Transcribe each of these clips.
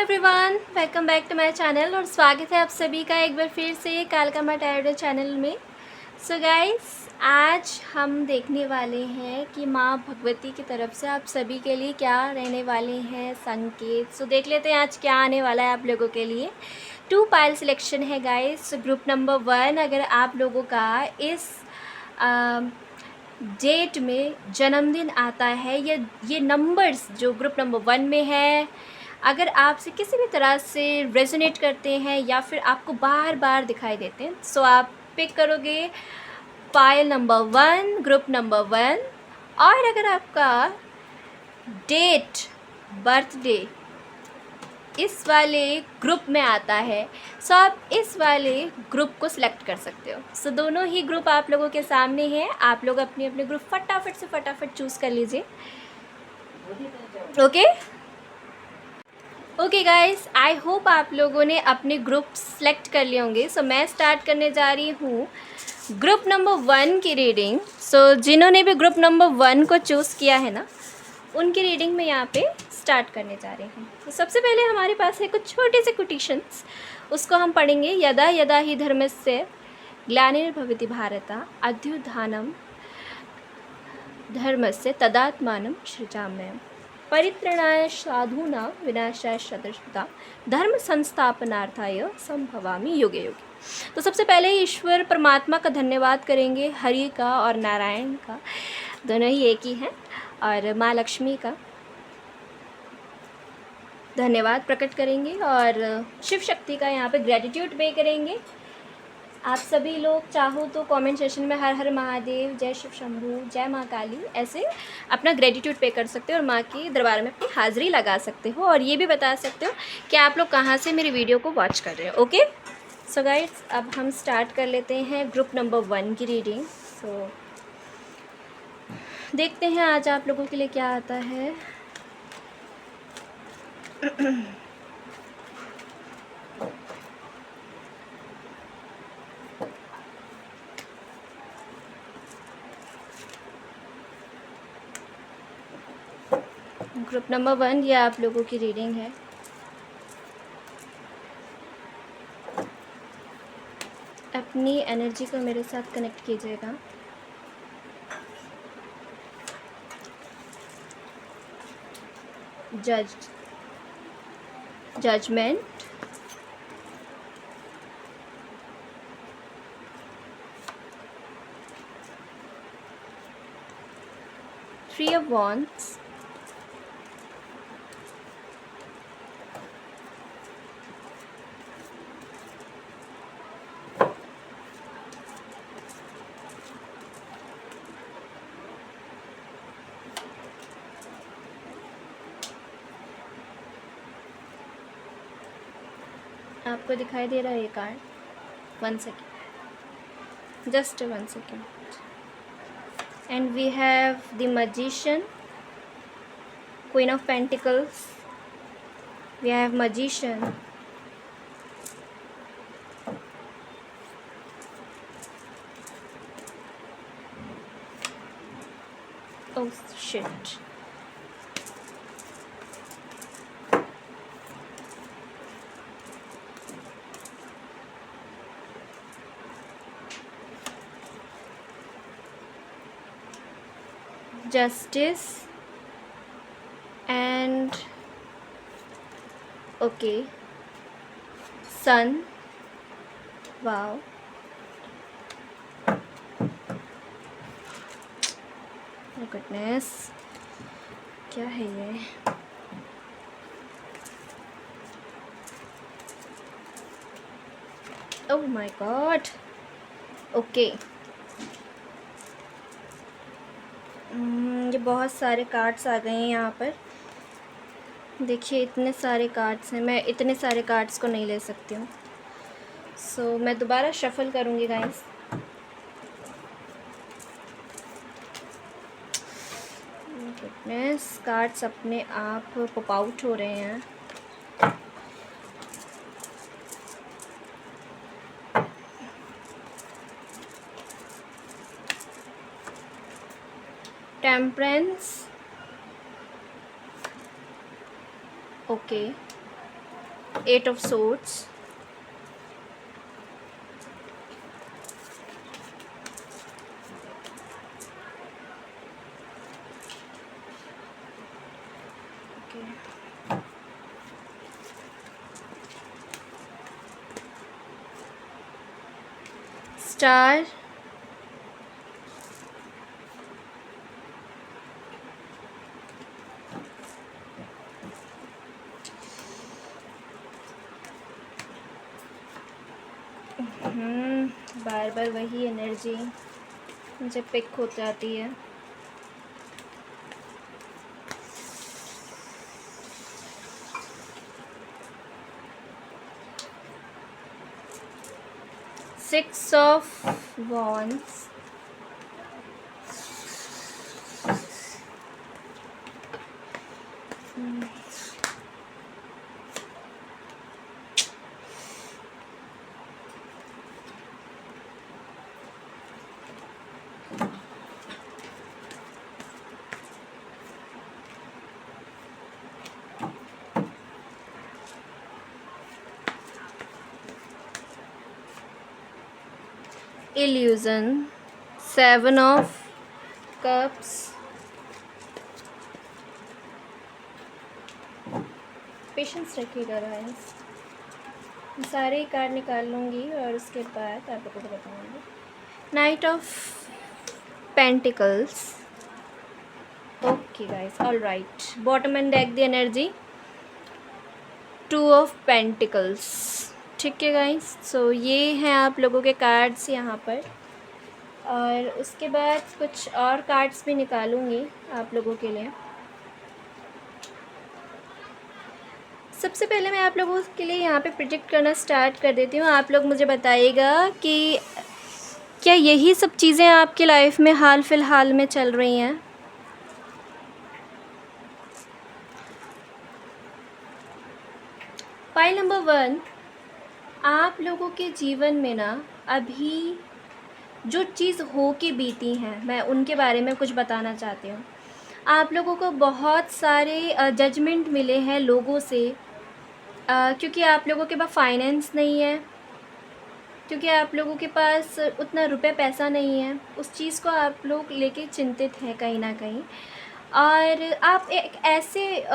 Everyone, welcome back to my channel और स्वागत है आप सभी का एक बार फिर से कालका माता आयुर्वेद चैनल में। सो गाइस, आज हम देखने वाले हैं कि माँ भगवती की तरफ से आप सभी के लिए क्या रहने वाले हैं संकेत। सो देख लेते हैं आज क्या आने वाला है आप लोगों के लिए। 2 पाइल सिलेक्शन है गाइस। ग्रुप नंबर 1, अगर आप लोगों का इस डेट में जन्मदिन आता है या ये नंबर्स जो ग्रुप नंबर 1 में है, अगर आपसे किसी भी तरह से रेजोनेट करते हैं या फिर आपको बार बार दिखाई देते हैं, सो आप पिक करोगे फाइल नंबर 1, ग्रुप नंबर 1। और अगर आपका डेट बर्थडे इस वाले ग्रुप में आता है, सो आप इस वाले ग्रुप को सिलेक्ट कर सकते हो। सो दोनों ही ग्रुप आप लोगों के सामने हैं। आप लोग अपने अपने ग्रुप फटाफट चूज़ कर लीजिए। ओके गाइस, आई होप आप लोगों ने अपने ग्रुप सेलेक्ट कर लिए होंगे। सो मैं स्टार्ट करने जा रही हूँ ग्रुप नंबर 1 की रीडिंग। सो जिन्होंने भी ग्रुप नंबर 1 को चूज़ किया है ना, उनकी रीडिंग में यहाँ पे स्टार्ट करने जा रही हूँ। तो सबसे पहले हमारे पास है कुछ छोटे से कोटेशंस, उसको हम पढ़ेंगे। यदा यदा ही धर्मस्य ग्लानिर्भवति भारत अभ्युत्थानं धर्मस्य तदात्मानं सृजाम्यहम् परित्राणाय साधूनां विनाशाय सदृशता धर्म संस्थापनार्थाय संभवामि युगे युगे। तो सबसे पहले ईश्वर परमात्मा का धन्यवाद करेंगे, हरि का और नारायण का, दोनों ही एक ही हैं, और माँ लक्ष्मी का धन्यवाद प्रकट करेंगे और शिव शक्ति का यहाँ पे ग्रेटिट्यूड पे करेंगे। आप सभी लोग चाहो तो कमेंट सेशन में हर हर महादेव, जय शिव शंभू, जय माँ काली ऐसे अपना ग्रेटिट्यूड पे कर सकते हो और माँ के दरबार में अपनी हाज़िरी लगा सकते हो, और ये भी बता सकते हो कि आप लोग कहाँ से मेरी वीडियो को वॉच कर रहे हो। ओके, सो गाइस, अब हम स्टार्ट कर लेते हैं ग्रुप नंबर 1 की रीडिंग। सो देखते हैं आज आप लोगों के लिए क्या आता है। ग्रुप नंबर 1, ये आप लोगों की रीडिंग है। अपनी एनर्जी को मेरे साथ कनेक्ट कीजिएगा। जजमेंट, थ्री ऑफ वॉन्ड्स, आपको दिखाई दे रहा है ये card? 1 second, just 1 second. And we have the magician, queen of pentacles, we have magician, oh shit, justice and okay, sun, wow, oh goodness, क्या है ये? oh my god, okay. ये बहुत सारे कार्ड्स आ गए हैं यहाँ पर। देखिए, इतने सारे कार्ड्स हैं, मैं इतने सारे कार्ड्स को नहीं ले सकती हूँ। सो मैं दोबारा शफल करूँगी गाइस। गुडनेस, कार्ड्स अपने आप पॉप आउट हो रहे हैं। Temperance, okay, 8 of swords, Star, बार बार वही एनर्जी मुझे पिक हो जाती है। Six of Wands, Illusion, Seven of Cups, patience रखिएगा गाइस। सारे कार्ड निकाल लूँगी और उसके बाद आप लोगों को बताऊँगी। Night of pentacles, okay guys, all right. Bottom and deck the energy, 2 of pentacles, ठीक है गाइस। सो ये हैं आप लोगों के कार्ड्स यहाँ पर, और उसके बाद कुछ और कार्ड्स भी निकालूंगी आप लोगों के लिए। सबसे पहले मैं आप लोगों के लिए यहाँ पे प्रिडिक्ट करना स्टार्ट कर देती हूँ। आप लोग मुझे बताइएगा कि क्या यही सब चीज़ें आपकी लाइफ में हाल फिलहाल में चल रही हैं। पाइल नंबर 1, आप लोगों के जीवन में ना अभी जो चीज़ हो के बीती हैं, मैं उनके बारे में कुछ बताना चाहती हूँ। आप लोगों को बहुत सारे जजमेंट मिले हैं लोगों से, क्योंकि आप लोगों के पास फाइनेंस नहीं है, क्योंकि आप लोगों के पास उतना रुपए पैसा नहीं है। उस चीज़ को आप लोग लेके चिंतित हैं कहीं ना कहीं, और आप एक ऐसे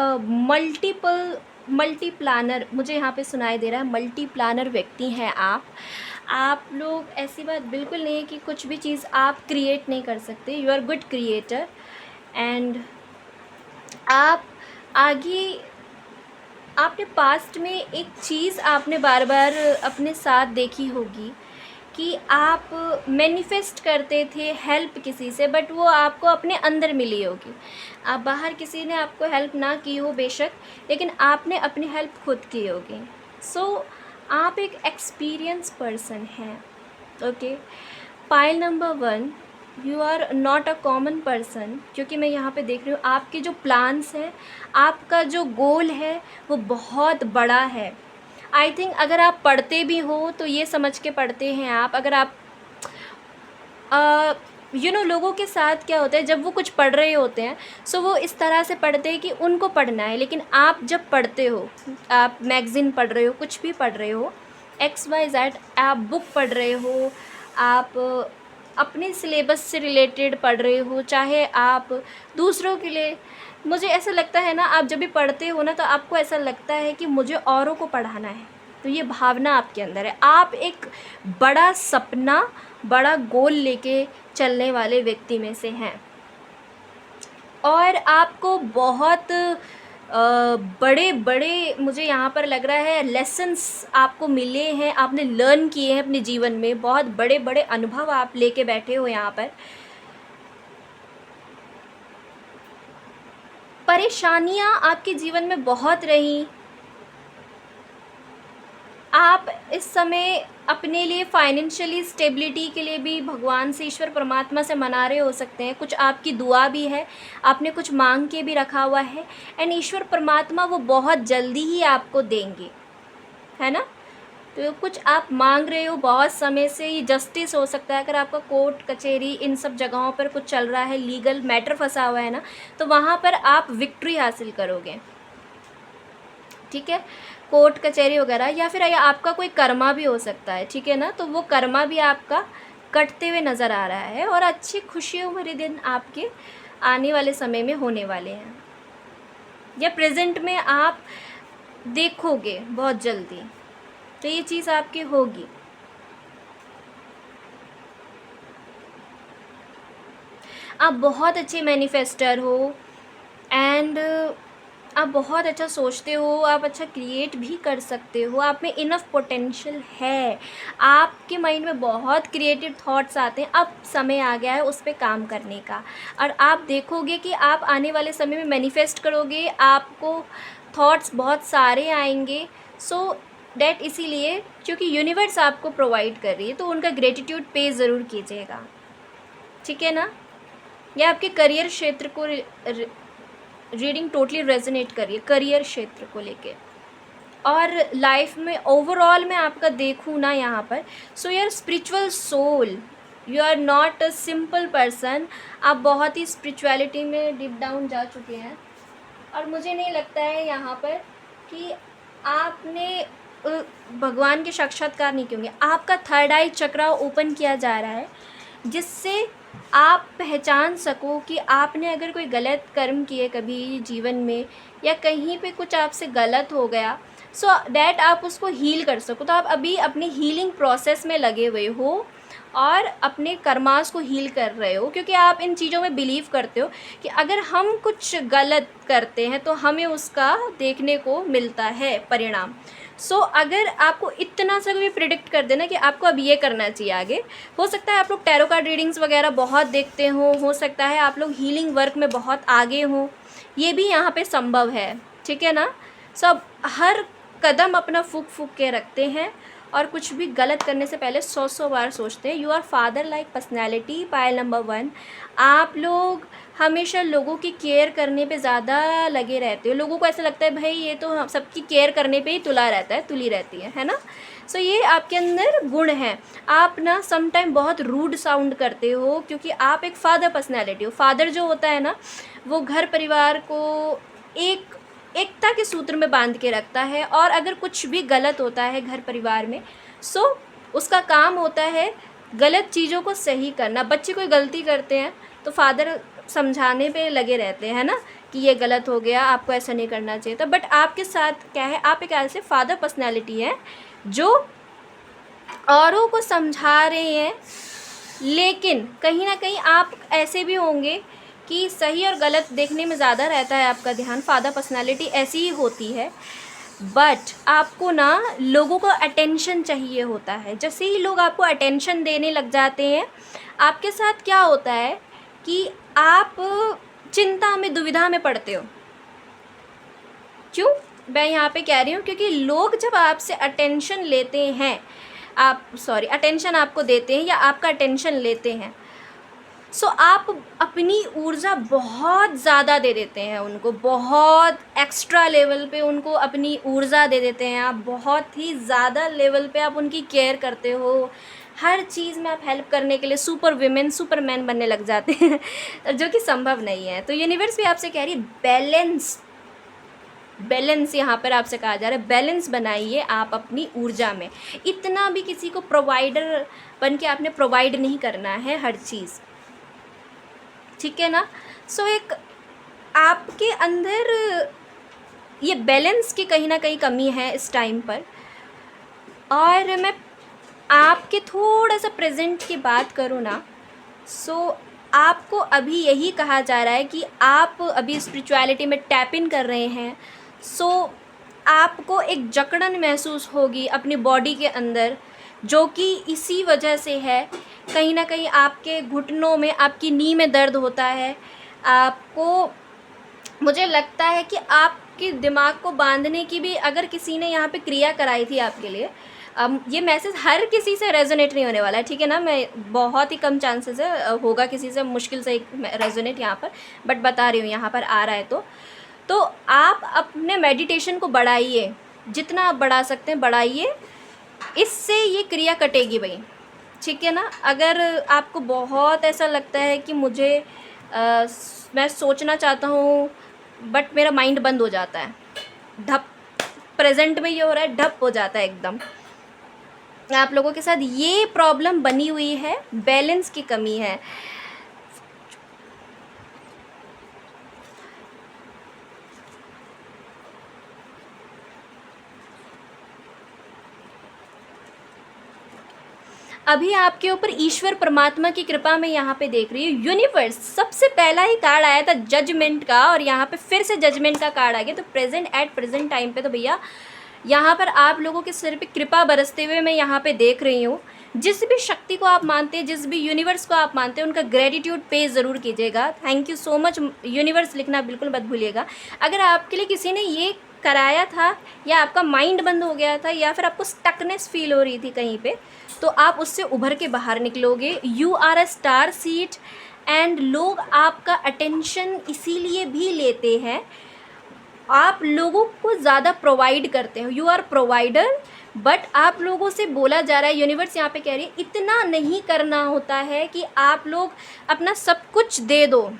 मल्टी प्लानर, मुझे यहाँ पे सुनाई दे रहा है, मल्टी प्लानर व्यक्ति हैं आप लोग। ऐसी बात बिल्कुल नहीं है कि कुछ भी चीज़ आप क्रिएट नहीं कर सकते। You are good creator, and आप आगे, आपने पास्ट में एक चीज़ आपने बार बार अपने साथ देखी होगी कि आप मैनिफेस्ट करते थे हेल्प किसी से, बट वो आपको अपने अंदर मिली होगी। आप बाहर किसी ने आपको हेल्प ना की हो बेशक, लेकिन आपने अपनी हेल्प खुद की होगी। सो आप एक एक्सपीरियंस पर्सन हैं, okay. Pile number 1, you are not a common person, क्योंकि मैं यहाँ पे देख रही हूँ आपके जो प्लान्स हैं, आपका जो गोल है वो बहुत बड़ा है। आई थिंक अगर आप पढ़ते भी हो तो ये समझ के पढ़ते हैं आप, अगर आप लोगों के साथ क्या होता है, जब वो कुछ पढ़ रहे होते हैं सो वो इस तरह से पढ़ते हैं कि उनको पढ़ना है, लेकिन आप जब पढ़ते हो, आप मैगज़ीन पढ़ रहे हो, कुछ भी पढ़ रहे हो, XYZ, आप बुक पढ़ रहे हो, आप अपने सिलेबस से रिलेटेड पढ़ रहे हो, चाहे आप दूसरों के लिए, मुझे ऐसा लगता है ना, आप जब भी पढ़ते हो ना तो आपको ऐसा लगता है कि मुझे औरों को पढ़ाना है। तो ये भावना आपके अंदर है। आप एक बड़ा सपना, बड़ा गोल लेके चलने वाले व्यक्ति में से हैं, और आपको बहुत बड़े बड़े, मुझे यहाँ पर लग रहा है, लेसन्स आपको मिले हैं, आपने लर्न किए हैं अपने जीवन में। बहुत बड़े बड़े अनुभव आप लेके बैठे हो यहाँ पर। परेशानियाँ आपके जीवन में बहुत रही। आप इस समय अपने लिए फाइनेंशियली स्टेबिलिटी के लिए भी भगवान से, ईश्वर परमात्मा से मना रहे हो सकते हैं। कुछ आपकी दुआ भी है, आपने कुछ मांग के भी रखा हुआ है, एंड ईश्वर परमात्मा वो बहुत जल्दी ही आपको देंगे, है ना। तो कुछ आप मांग रहे हो बहुत समय से, ये जस्टिस हो सकता है। अगर आपका कोर्ट कचहरी इन सब जगहों पर कुछ चल रहा है, लीगल मैटर फंसा हुआ है ना, तो वहाँ पर आप विक्ट्री हासिल करोगे, ठीक है। कोर्ट कचहरी वगैरह, या फिर या आपका कोई कर्मा भी हो सकता है, ठीक है ना। तो वो कर्मा भी आपका कटते हुए नज़र आ रहा है और अच्छी खुशियों भरे दिन आपके आने वाले समय में होने वाले हैं, या प्रेजेंट में आप देखोगे बहुत जल्दी। तो ये चीज़ आपकी होगी। आप बहुत अच्छे मैनिफेस्टर हो एंड आप बहुत अच्छा सोचते हो, आप अच्छा क्रिएट भी कर सकते हो, आप में इनफ पोटेंशियल है, आपके माइंड में बहुत क्रिएटिव थॉट्स आते हैं। अब समय आ गया है उस पर काम करने का, और आप देखोगे कि आप आने वाले समय में मैनिफेस्ट करोगे, आपको थॉट्स बहुत सारे आएंगे। सो डैट इसीलिए क्योंकि यूनिवर्स आपको प्रोवाइड कर रही है, तो उनका ग्रेटिट्यूड पे ज़रूर कीजिएगा, ठीक है ना। यह आपके करियर क्षेत्र को रीडिंग टोटली रेजोनेट करिए, करियर क्षेत्र को लेके। और लाइफ में ओवरऑल मैं आपका देखूँ ना यहाँ पर, so your spiritual soul, you are not a simple person. आप बहुत ही स्पिरिचुअलिटी में डीप डाउन जा चुके हैं, और मुझे नहीं लगता है यहाँ पर कि आपने भगवान के साक्षात्कार नहीं किए होंगे। आपका थर्ड आई चक्रा ओपन किया जा रहा है, जिससे आप पहचान सको कि आपने अगर कोई गलत कर्म किए कभी जीवन में, या कहीं पे कुछ आपसे गलत हो गया, सो डैट आप उसको हील कर सको। तो आप अभी अपनी हीलिंग प्रोसेस में लगे हुए हो और अपने कर्मास को हील कर रहे हो, क्योंकि आप इन चीज़ों में बिलीव करते हो कि अगर हम कुछ गलत करते हैं तो हमें उसका देखने को मिलता है परिणाम। सो अगर आपको इतना सा भी प्रिडिक्ट कर देना कि आपको अब ये करना चाहिए आगे, हो सकता है आप लोग टैरो कार्ड रीडिंग्स वगैरह बहुत देखते हो सकता है आप लोग हीलिंग वर्क में बहुत आगे हों, ये भी यहाँ पे संभव है, ठीक है ना। सब हर कदम अपना फूक फूक के रखते हैं, और कुछ भी गलत करने से पहले 100 बार सोचते हैं। You are father like personality. Pile number 1, आप लोग हमेशा लोगों की केयर करने पे ज़्यादा लगे रहते हो। लोगों को ऐसा लगता है भाई ये तो सबकी केयर करने पे ही तुली रहती है ना। सो ये आपके अंदर गुण है। आप ना सम टाइम बहुत रूड साउंड करते हो, क्योंकि आप एक फादर पर्सनैलिटी हो। फादर जो होता है ना, वो घर परिवार को एकता के सूत्र में बांध के रखता है, और अगर कुछ भी गलत होता है घर परिवार में, सो उसका काम होता है गलत चीज़ों को सही करना। बच्चे कोई गलती करते हैं तो फादर समझाने पे लगे रहते हैं ना कि ये गलत हो गया, आपको ऐसा नहीं करना चाहिए था। बट आपके साथ क्या है, आप एक ऐसे फादर पर्सनैलिटी है जो औरों को समझा रहे हैं, लेकिन कहीं ना कहीं आप ऐसे भी होंगे कि सही और गलत देखने में ज़्यादा रहता है आपका ध्यान। फादर पर्सनालिटी ऐसी ही होती है, बट आपको ना लोगों को अटेंशन चाहिए होता है। जैसे ही लोग आपको अटेंशन देने लग जाते हैं, आपके साथ क्या होता है कि आप चिंता में, दुविधा में पड़ते हो। क्यों मैं यहाँ पे कह रही हूँ, क्योंकि लोग जब आपसे अटेंशन लेते हैं, अटेंशन आपको देते हैं या आपका अटेंशन लेते हैं, सो आप अपनी ऊर्जा बहुत ज़्यादा दे देते हैं उनको, बहुत एक्स्ट्रा लेवल पे उनको अपनी ऊर्जा दे देते हैं। आप बहुत ही ज़्यादा लेवल पे आप उनकी केयर करते हो, हर चीज़ में आप हेल्प करने के लिए सुपर विमेन सुपरमैन बनने लग जाते हैं जो कि संभव नहीं है। तो यूनिवर्स भी आपसे कह रही है बैलेंस यहाँ पर आपसे कहा जा रहा है, बैलेंस बनाइए आप अपनी ऊर्जा में। इतना भी किसी को प्रोवाइडर बन के आपने प्रोवाइड नहीं करना है हर चीज़, ठीक है ना। सो एक आपके अंदर ये बैलेंस की कहीं ना कहीं कमी है इस टाइम पर। और मैं आपके थोड़ा सा प्रेजेंट की बात करूँ ना, सो आपको अभी यही कहा जा रहा है कि आप अभी स्पिरिचुअलिटी में टैप इन कर रहे हैं। सो आपको एक जकड़न महसूस होगी अपनी बॉडी के अंदर, जो कि इसी वजह से है। कहीं ना कहीं आपके घुटनों में, आपकी नी में दर्द होता है। आपको, मुझे लगता है कि आपके दिमाग को बांधने की भी अगर किसी ने यहाँ पे क्रिया कराई थी आपके लिए, ये मैसेज हर किसी से रेजोनेट नहीं होने वाला है, ठीक है ना। मैं बहुत ही कम चांसेस है होगा किसी से, मुश्किल से रेजोनेट यहाँ पर, बट बता रही हूँ यहाँ पर आ रहा है। तो आप अपने मेडिटेशन को बढ़ाइए, जितना आप बढ़ा सकते हैं बढ़ाइए, इससे ये क्रिया कटेगी भाई, ठीक है ना। अगर आपको बहुत ऐसा लगता है कि मैं सोचना चाहता हूँ बट मेरा माइंड बंद हो जाता है, धप प्रेजेंट में ये हो रहा है, ढप हो जाता है एकदम। आप लोगों के साथ ये प्रॉब्लम बनी हुई है, बैलेंस की कमी है। अभी आपके ऊपर ईश्वर परमात्मा की कृपा में यहाँ पे देख रही हूँ, यूनिवर्स सबसे पहला ही कार्ड आया था जजमेंट का, और यहाँ पे फिर से जजमेंट का कार्ड आ गया। तो प्रेजेंट एट प्रेजेंट टाइम पे तो भैया यहाँ पर आप लोगों के सिर पे कृपा बरसते हुए मैं यहाँ पे देख रही हूँ। जिस भी शक्ति को आप मानते हैं, जिस भी यूनिवर्स को आप मानते हैं, उनका ग्रेटिट्यूड पे ज़रूर कीजिएगा। Thank you so much universe लिखना बिल्कुल मत भूलिएगा। अगर आपके लिए किसी ने ये कराया था, या आपका माइंड बंद हो गया था, या फिर आपको स्टकनेस फील हो रही थी कहीं पे, तो आप उससे उभर के बाहर निकलोगे। You are a star seed, and लोग आपका अटेंशन इसीलिए भी लेते हैं, आप लोगों को ज़्यादा प्रोवाइड करते हो, यू आर प्रोवाइडर। बट आप लोगों से बोला जा रहा है, यूनिवर्स यहाँ पे कह रही है इतना नहीं करना होता है कि आप लोग अपना सब कुछ दे दो,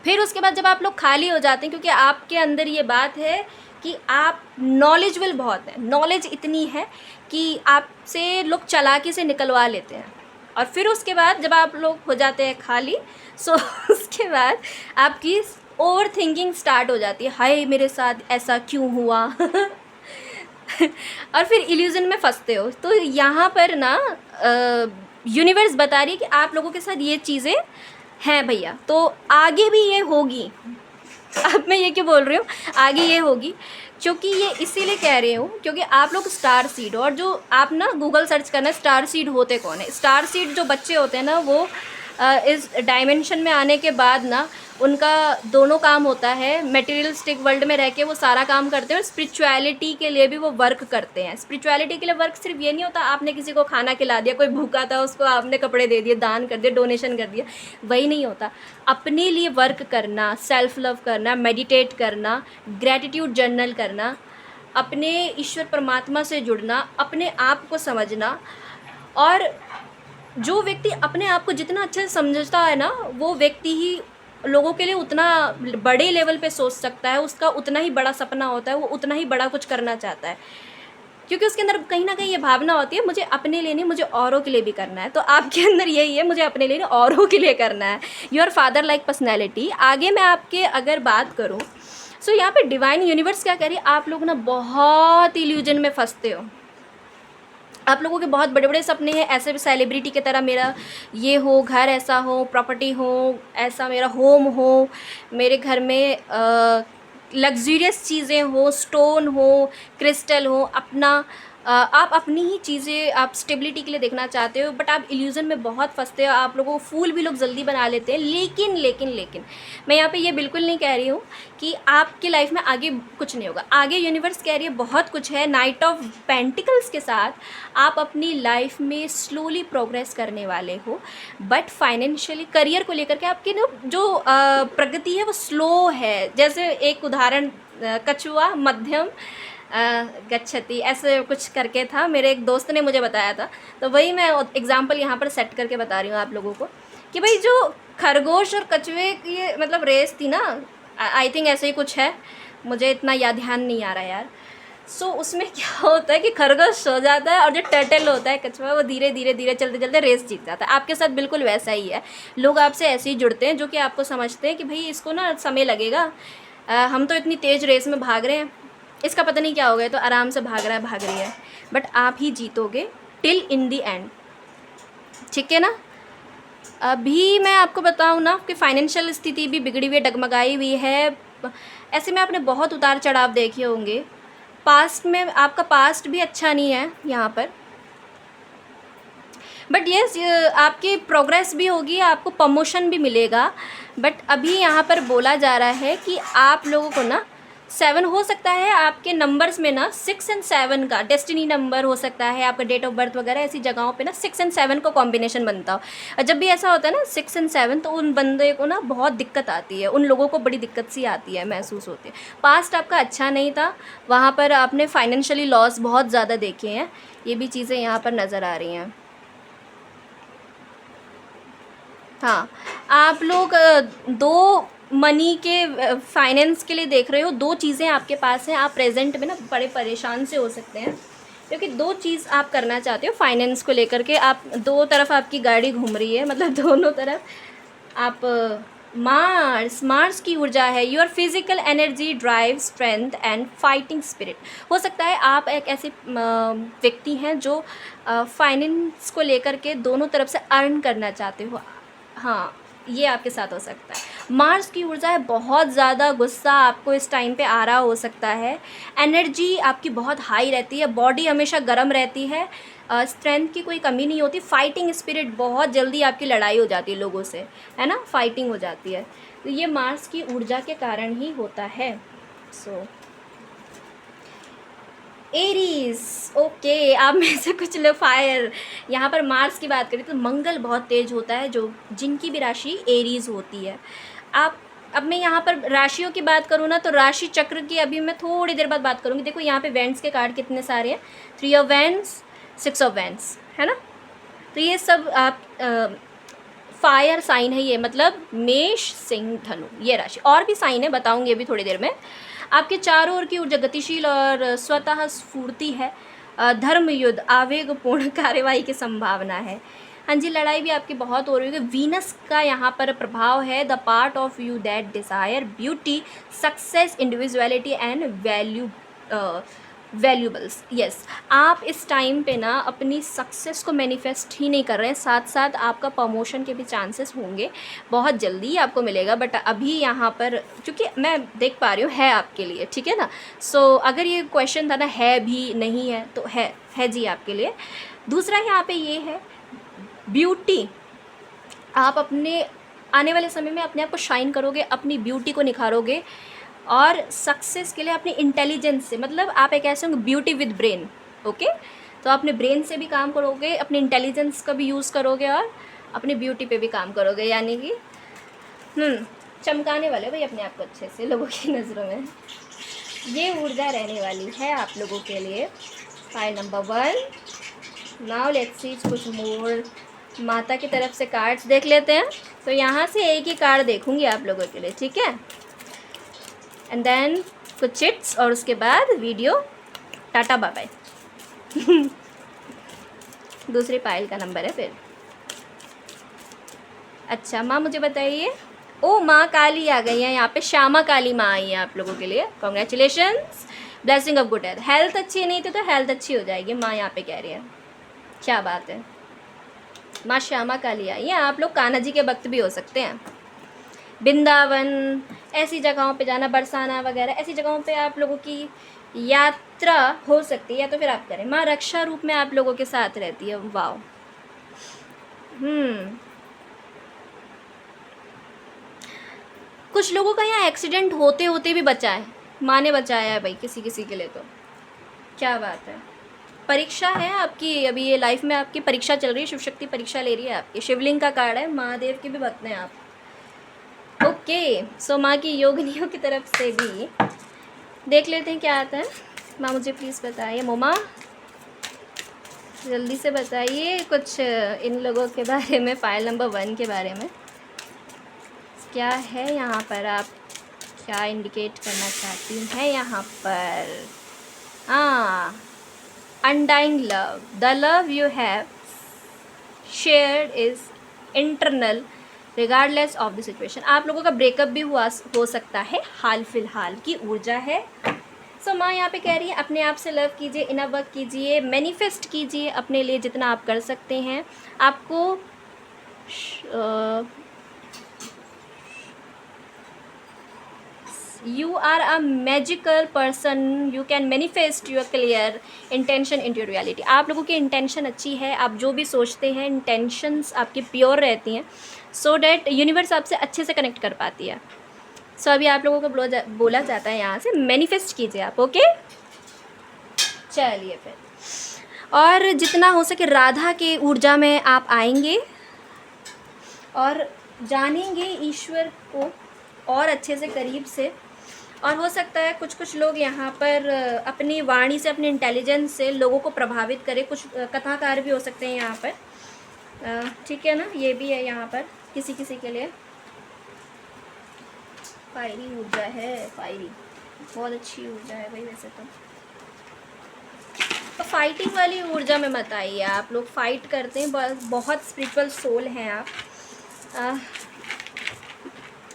फिर उसके बाद जब आप लोग खाली हो जाते हैं, क्योंकि आपके अंदर ये बात है कि आप नॉलेजबल बहुत है, नॉलेज इतनी है कि आपसे लोग चालाकी से निकलवा लेते हैं, और फिर उसके बाद जब आप लोग हो जाते हैं खाली, सो उसके बाद आपकी ओवर थिंकिंग स्टार्ट हो जाती है, हाय मेरे साथ ऐसा क्यों हुआ और फिर इल्यूज़न में फंसते हो। तो यहाँ पर ना यूनिवर्स बता रही है कि आप लोगों के साथ ये चीज़ें हैं भैया, तो आगे भी ये होगी। अब मैं ये क्यों बोल रही हूँ आगे ये होगी, क्योंकि ये इसीलिए कह रही हूँ क्योंकि आप लोग स्टार सीड, और जो आप ना गूगल सर्च करना स्टार सीड होते कौन है। स्टार सीड जो बच्चे होते हैं ना, वो इस डायमेंशन में आने के बाद ना उनका दोनों काम होता है, मटेरियलिस्टिक वर्ल्ड में रह के वो सारा काम करते हैं, और स्पिरिचुअलिटी के लिए भी वो वर्क करते हैं। स्पिरिचुअलिटी के लिए वर्क सिर्फ ये नहीं होता आपने किसी को खाना खिला दिया, कोई भूखा था उसको आपने कपड़े दे दिए, दान कर दिया, डोनेशन कर दिया, वही नहीं होता। अपने लिए वर्क करना, सेल्फ लव करना, मेडिटेट करना, ग्रैटिट्यूड जर्नल करना, अपने ईश्वर परमात्मा से जुड़ना, अपने आप को समझना। और जो व्यक्ति अपने आप को जितना अच्छे से समझता है ना, वो व्यक्ति ही लोगों के लिए उतना बड़े लेवल पे सोच सकता है, उसका उतना ही बड़ा सपना होता है, वो उतना ही बड़ा कुछ करना चाहता है, क्योंकि उसके अंदर कहीं ना कहीं ये भावना होती है मुझे अपने लिए नहीं, मुझे औरों के लिए भी करना है। तो आपके अंदर यही है, मुझे अपने लिए नहीं औरों के लिए करना है। You are father like personality. आगे मैं आपके अगर बात करूँ, सो यहाँ पे डिवाइन यूनिवर्स क्या कह रही है, आप लोग ना बहुत इल्यूजन में फंसते हो। आप लोगों के बहुत बड़े बड़े सपने हैं, ऐसे भी सेलिब्रिटी की तरह मेरा ये हो, घर ऐसा हो, प्रॉपर्टी हो, ऐसा मेरा होम हो, मेरे घर में लग्जूरियस चीज़ें हो, स्टोन हो, क्रिस्टल हो, अपना आप अपनी ही चीज़ें आप स्टेबिलिटी के लिए देखना चाहते हो, बट आप इल्यूज़न में बहुत फंसते हो। आप लोगों को फूल भी लोग जल्दी बना लेते हैं। लेकिन मैं यहाँ पे ये बिल्कुल नहीं कह रही हूँ कि आपकी लाइफ में आगे कुछ नहीं होगा। आगे यूनिवर्स कह रही है बहुत कुछ है। नाइट ऑफ पेंटिकल्स के साथ आप अपनी लाइफ में स्लोली प्रोग्रेस करने वाले हो, बट फाइनेंशियली करियर को लेकर के आपकी जो प्रगति है वो स्लो है। जैसे एक उदाहरण, कछुआ मध्यम गच्छति, ऐसे कुछ करके था, मेरे एक दोस्त ने मुझे बताया था, तो वही मैं एग्जांपल यहाँ पर सेट करके बता रही हूँ आप लोगों को कि भाई जो खरगोश और कछुए की मतलब रेस थी ना, आई थिंक ऐसे ही कुछ है, मुझे इतना याद ध्यान नहीं आ रहा यार। सो उसमें क्या होता है कि खरगोश सो जाता है और जो टर्टल होता है कछुआ, वो धीरे धीरे चलते चलते रेस जीत जाता है। आपके साथ बिल्कुल वैसा ही है। लोग आपसे ऐसे ही जुड़ते हैं जो कि आपको समझते हैं कि भाई इसको ना समय लगेगा, हम तो इतनी तेज़ रेस में भाग रहे हैं, इसका पता नहीं क्या हो गया, तो आराम से भाग रही है, बट आप ही जीतोगे टिल इन दी एंड, ठीक है ना। अभी मैं आपको बताऊँ ना कि फाइनेंशियल स्थिति भी बिगड़ी हुई, डगमगाई हुई है। ऐसे में आपने बहुत उतार चढ़ाव देखे होंगे। पास्ट में आपका पास्ट भी अच्छा नहीं है यहाँ पर, बट येस आपकी प्रोग्रेस भी होगी, आपको प्रमोशन भी मिलेगा। बट अभी यहाँ पर बोला जा रहा है कि आप लोगों को ना 7 हो सकता है आपके नंबर्स में ना 6 और 7 का डेस्टिनी नंबर हो सकता है, आपका डेट ऑफ बर्थ वगैरह ऐसी जगहों पे ना 6 और 7 का कॉम्बिनेशन बनता हो। और जब भी ऐसा होता है ना 6 और 7, तो उन बंदे को ना बहुत दिक्कत आती है, उन लोगों को बड़ी दिक्कत सी आती है, महसूस होती है। पास्ट आपका अच्छा नहीं था, वहाँ पर आपने फाइनेंशियली लॉस बहुत ज़्यादा देखे हैं, ये भी चीज़ें यहाँ पर नज़र आ रही हैं। हाँ, आप लोग 2 मनी के फाइनेंस के लिए देख रहे हो, दो चीज़ें आपके पास हैं, आप प्रेजेंट में ना बड़े परेशान से हो सकते हैं क्योंकि दो चीज़ आप करना चाहते हो फाइनेंस को लेकर के। आप दो तरफ आपकी गाड़ी घूम रही है, मतलब दोनों तरफ आप मार्स की ऊर्जा है your physical energy, drive, strength and fighting spirit. हो सकता है आप एक ऐसे व्यक्ति हैं जो फाइनेंस को लेकर के दोनों तरफ से अर्न करना चाहते हो। हाँ, ये आपके साथ हो सकता है। मार्स की ऊर्जा है, बहुत ज़्यादा गुस्सा आपको इस टाइम पे आ रहा हो सकता है। एनर्जी आपकी बहुत हाई रहती है, बॉडी हमेशा गर्म रहती है, स्ट्रेंथ की कोई कमी नहीं होती। फाइटिंग स्पिरिट, बहुत जल्दी आपकी लड़ाई हो जाती है लोगों से, है ना, फाइटिंग हो जाती है। तो ये मार्स की ऊर्जा के कारण ही होता है। सो एरीज, ओके, आप में से कुछ लोग फायर, यहाँ पर मार्स की बात करें तो मंगल बहुत तेज होता है, जो जिनकी भी राशि एरीज होती है। आप, अब मैं यहाँ पर राशियों की बात करूँ ना, तो राशि चक्र की अभी मैं थोड़ी देर बाद बात करूँगी। देखो यहाँ पे वेंट्स के कार्ड कितने सारे हैं, 3 ऑफ वेंट्स, 6 ऑफ वेंट्स, है ना। तो ये सब आप फायर साइन है ये, मतलब मेष, सिंह, धनु, ये राशि। और भी साइन है, बताऊंगी अभी थोड़ी देर में। आपके चारों ओर की ऊर्जा गतिशील और स्वतः स्फूर्ति है। धर्म युद्ध, आवेगपूर्ण कार्यवाही की संभावना है। हाँ जी, लड़ाई भी आपकी बहुत हो रही है। वीनस का यहाँ पर प्रभाव है, the part of you that desire beauty, success, individuality and valuables. Yes, आप इस टाइम पे ना अपनी सक्सेस को मैनिफेस्ट ही नहीं कर रहे हैं, साथ साथ आपका प्रमोशन के भी चांसेस होंगे, बहुत जल्दी आपको मिलेगा। बट अभी यहाँ पर क्योंकि मैं देख पा रही हूँ है आपके लिए, ठीक है ना। सो अगर ये क्वेश्चन था ना है भी नहीं है, तो है जी आपके लिए। दूसरा यहाँ पे ये है ब्यूटी, आप अपने आने वाले समय में अपने आप को शाइन करोगे, अपनी ब्यूटी को निखारोगे, और सक्सेस के लिए अपनी इंटेलिजेंस से, मतलब आप एक ऐसे होंगे ब्यूटी विद ब्रेन, ओके। तो अपने ब्रेन से भी काम करोगे, अपनी इंटेलिजेंस का भी यूज़ करोगे, और अपनी ब्यूटी पे भी काम करोगे, यानी कि चमकाने वाले भाई अपने आप को अच्छे से लोगों की नज़रों में। ये ऊर्जा रहने वाली है आप लोगों के लिए। File number 1। Now let's see कुछ मोर माता की तरफ से कार्ड्स देख लेते हैं। तो यहाँ से एक ही कार्ड देखूंगी आप लोगों के लिए, ठीक है, एंड देन कुछ चिट्स, और उसके बाद वीडियो, टाटा बाय बाय। दूसरी पाइल का नंबर है फिर। अच्छा माँ मुझे बताइए, ओ माँ काली आ गई है यहाँ पे, श्यामा काली माँ आई है आप लोगों के लिए, congratulations, blessing of good health. Health अच्छी नहीं थी तो हेल्थ अच्छी हो जाएगी, माँ यहाँ पे कह रही है, क्या बात है। माँ श्यामा काली आई है, आप लोग कान्हा जी के भक्त भी हो सकते हैं। वृंदावन, ऐसी जगहों पे जाना, बरसाना वगैरह, ऐसी जगहों पे आप लोगों की यात्रा हो सकती है, या तो फिर आप करें। माँ रक्षा रूप में आप लोगों के साथ रहती है, वाओ। कुछ लोगों का यहाँ एक्सीडेंट होते होते भी बचा है, माँ ने बचाया है भाई किसी किसी के लिए, तो क्या बात है। परीक्षा है आपकी, अभी ये लाइफ में आपकी परीक्षा चल रही है, शिव शक्ति परीक्षा ले रही है आपकी। शिवलिंग का कार्ड है, महादेव के भी भक्त हैं आप, ओके। सो माँ की योगिनियों की तरफ से भी देख लेते हैं क्या आता है। माँ मुझे प्लीज़ बताइए, मोमा जल्दी से बताइए कुछ इन लोगों के बारे में, फाइल नंबर 1 के बारे में क्या है यहाँ पर, आप क्या इंडिकेट करना चाहती हैं यहाँ पर। Undying love, the love you have shared is internal regardless of the situation. आप लोगों का ब्रेकअप भी हो सकता है, हाल फिलहाल की ऊर्जा है। सो माँ यहाँ पे कह रही है अपने आप से लव कीजिए, इनर वर्क कीजिए, मैनिफेस्ट कीजिए अपने लिए जितना आप कर सकते हैं। आपको you are a magical person, you can manifest your clear intention into reality। आप लोगों की इंटेंशन अच्छी है, आप जो भी सोचते हैं इंटेंशंस आपकी प्योर रहती हैं, सो डैट यूनिवर्स आपसे अच्छे से कनेक्ट कर पाती है। सो अभी आप लोगों को बोला जाता है यहाँ से मैनिफेस्ट कीजिए आप, ओके। चलिए फिर, और जितना हो सके राधा के ऊर्जा में आप आएंगे और जानेंगे ईश्वर को और अच्छे से करीब से। और हो सकता है कुछ लोग यहाँ पर अपनी वाणी से, अपनी इंटेलिजेंस से लोगों को प्रभावित करें। कुछ कथाकार भी हो सकते हैं यहाँ पर, ठीक है ना, ये भी है यहाँ पर किसी किसी के लिए। फायरी ऊर्जा है, फायरी बहुत अच्छी ऊर्जा है भाई वैसे तो फाइटिंग वाली ऊर्जा में मत आइए। आप लोग फाइट करते हैं, बहुत स्पिरिचुअल सोल हैं आप।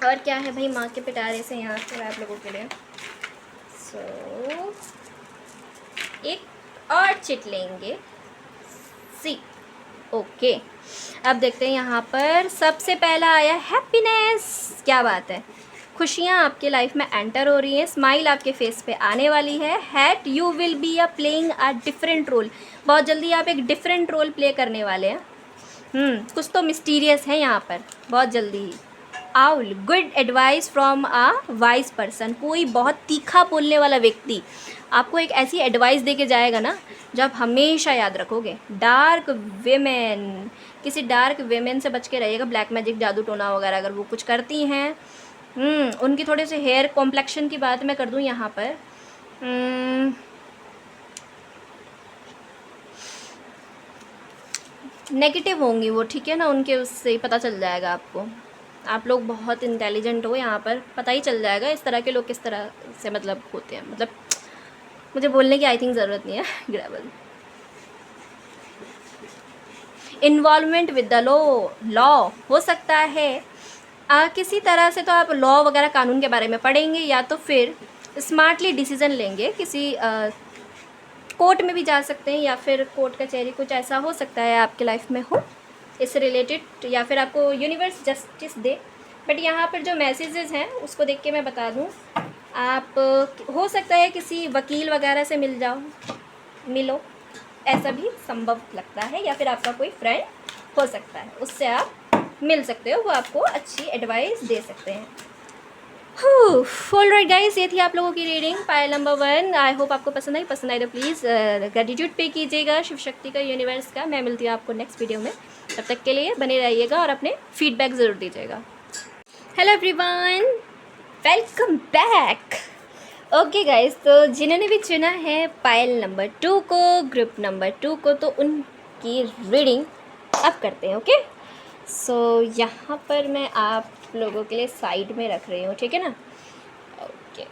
और क्या है भाई, माँ के पिटारे से यहाँ से आप लोगों के लिए। सो एक और चिट लेंगे सी। ओके, अब देखते हैं यहाँ पर सबसे पहला आया हैप्पीनेस। क्या बात है, खुशियाँ आपके लाइफ में एंटर हो रही हैं, स्माइल आपके फेस पे आने वाली है। That you will be playing a different role. बहुत जल्दी आप एक डिफरेंट रोल प्ले करने वाले हैं। कुछ तो मिस्टीरियस है यहाँ पर, बहुत जल्दी ही। Owl, good advice from a wise person. कोई बहुत तीखा बोलने वाला व्यक्ति आपको एक ऐसी एडवाइस दे के जाएगा ना जो आप हमेशा याद रखोगे। डार्क वेमेन, किसी डार्क वेमेन से बच के रहिएगा। ब्लैक मैजिक, जादू टोना वगैरह अगर वो कुछ करती हैं, उनकी थोड़े से हेयर कॉम्प्लेक्शन की बात मैं कर दूं यहाँ पर। नेगेटिव होंगी वो, ठीक है ना, उनके उससे ही पता चल जाएगा आपको। आप लोग बहुत इंटेलिजेंट हो, यहाँ पर पता ही चल जाएगा इस तरह के लोग किस तरह से मतलब होते हैं। मतलब मुझे बोलने की आई थिंक ज़रूरत नहीं है। Gravel, involvement with the law हो सकता है। किसी तरह से तो आप लॉ वगैरह कानून के बारे में पढ़ेंगे, या तो फिर स्मार्टली डिसीज़न लेंगे। किसी कोर्ट में भी जा सकते हैं, या फिर कोर्ट कचहरी, कुछ ऐसा हो सकता है आपके लाइफ में हो इससे रिलेटेड, या फिर आपको यूनिवर्स जस्टिस दे। बट यहाँ पर जो मैसेजेस हैं उसको देख के मैं बता दूँ, आप हो सकता है किसी वकील वगैरह से मिलो, ऐसा भी संभव लगता है। या फिर आपका कोई फ्रेंड हो सकता है, उससे आप मिल सकते हो, वो आपको अच्छी एडवाइस दे सकते हैं। ऑलराइट गाइस, ये थी आप लोगों की reading Payal number 1। I hope आपको पसंद आई तो प्लीज़ ग्रेटिट्यूड पे कीजिएगा शिव शक्ति का, यूनिवर्स का। मैं मिलती हूँ आपको नेक्स्ट वीडियो में, तब तक के लिए बने रहिएगा और अपने फीडबैक ज़रूर दीजिएगा। Hello everyone, welcome back. Okay guys, तो जिन्होंने भी चुना है पायल नंबर 2 को, ग्रुप नंबर 2 को, तो उनकी रीडिंग अब करते हैं। ओके, सो यहाँ पर मैं आप लोगों के लिए साइड में रख रही हूँ, ठीक है ना। ओके,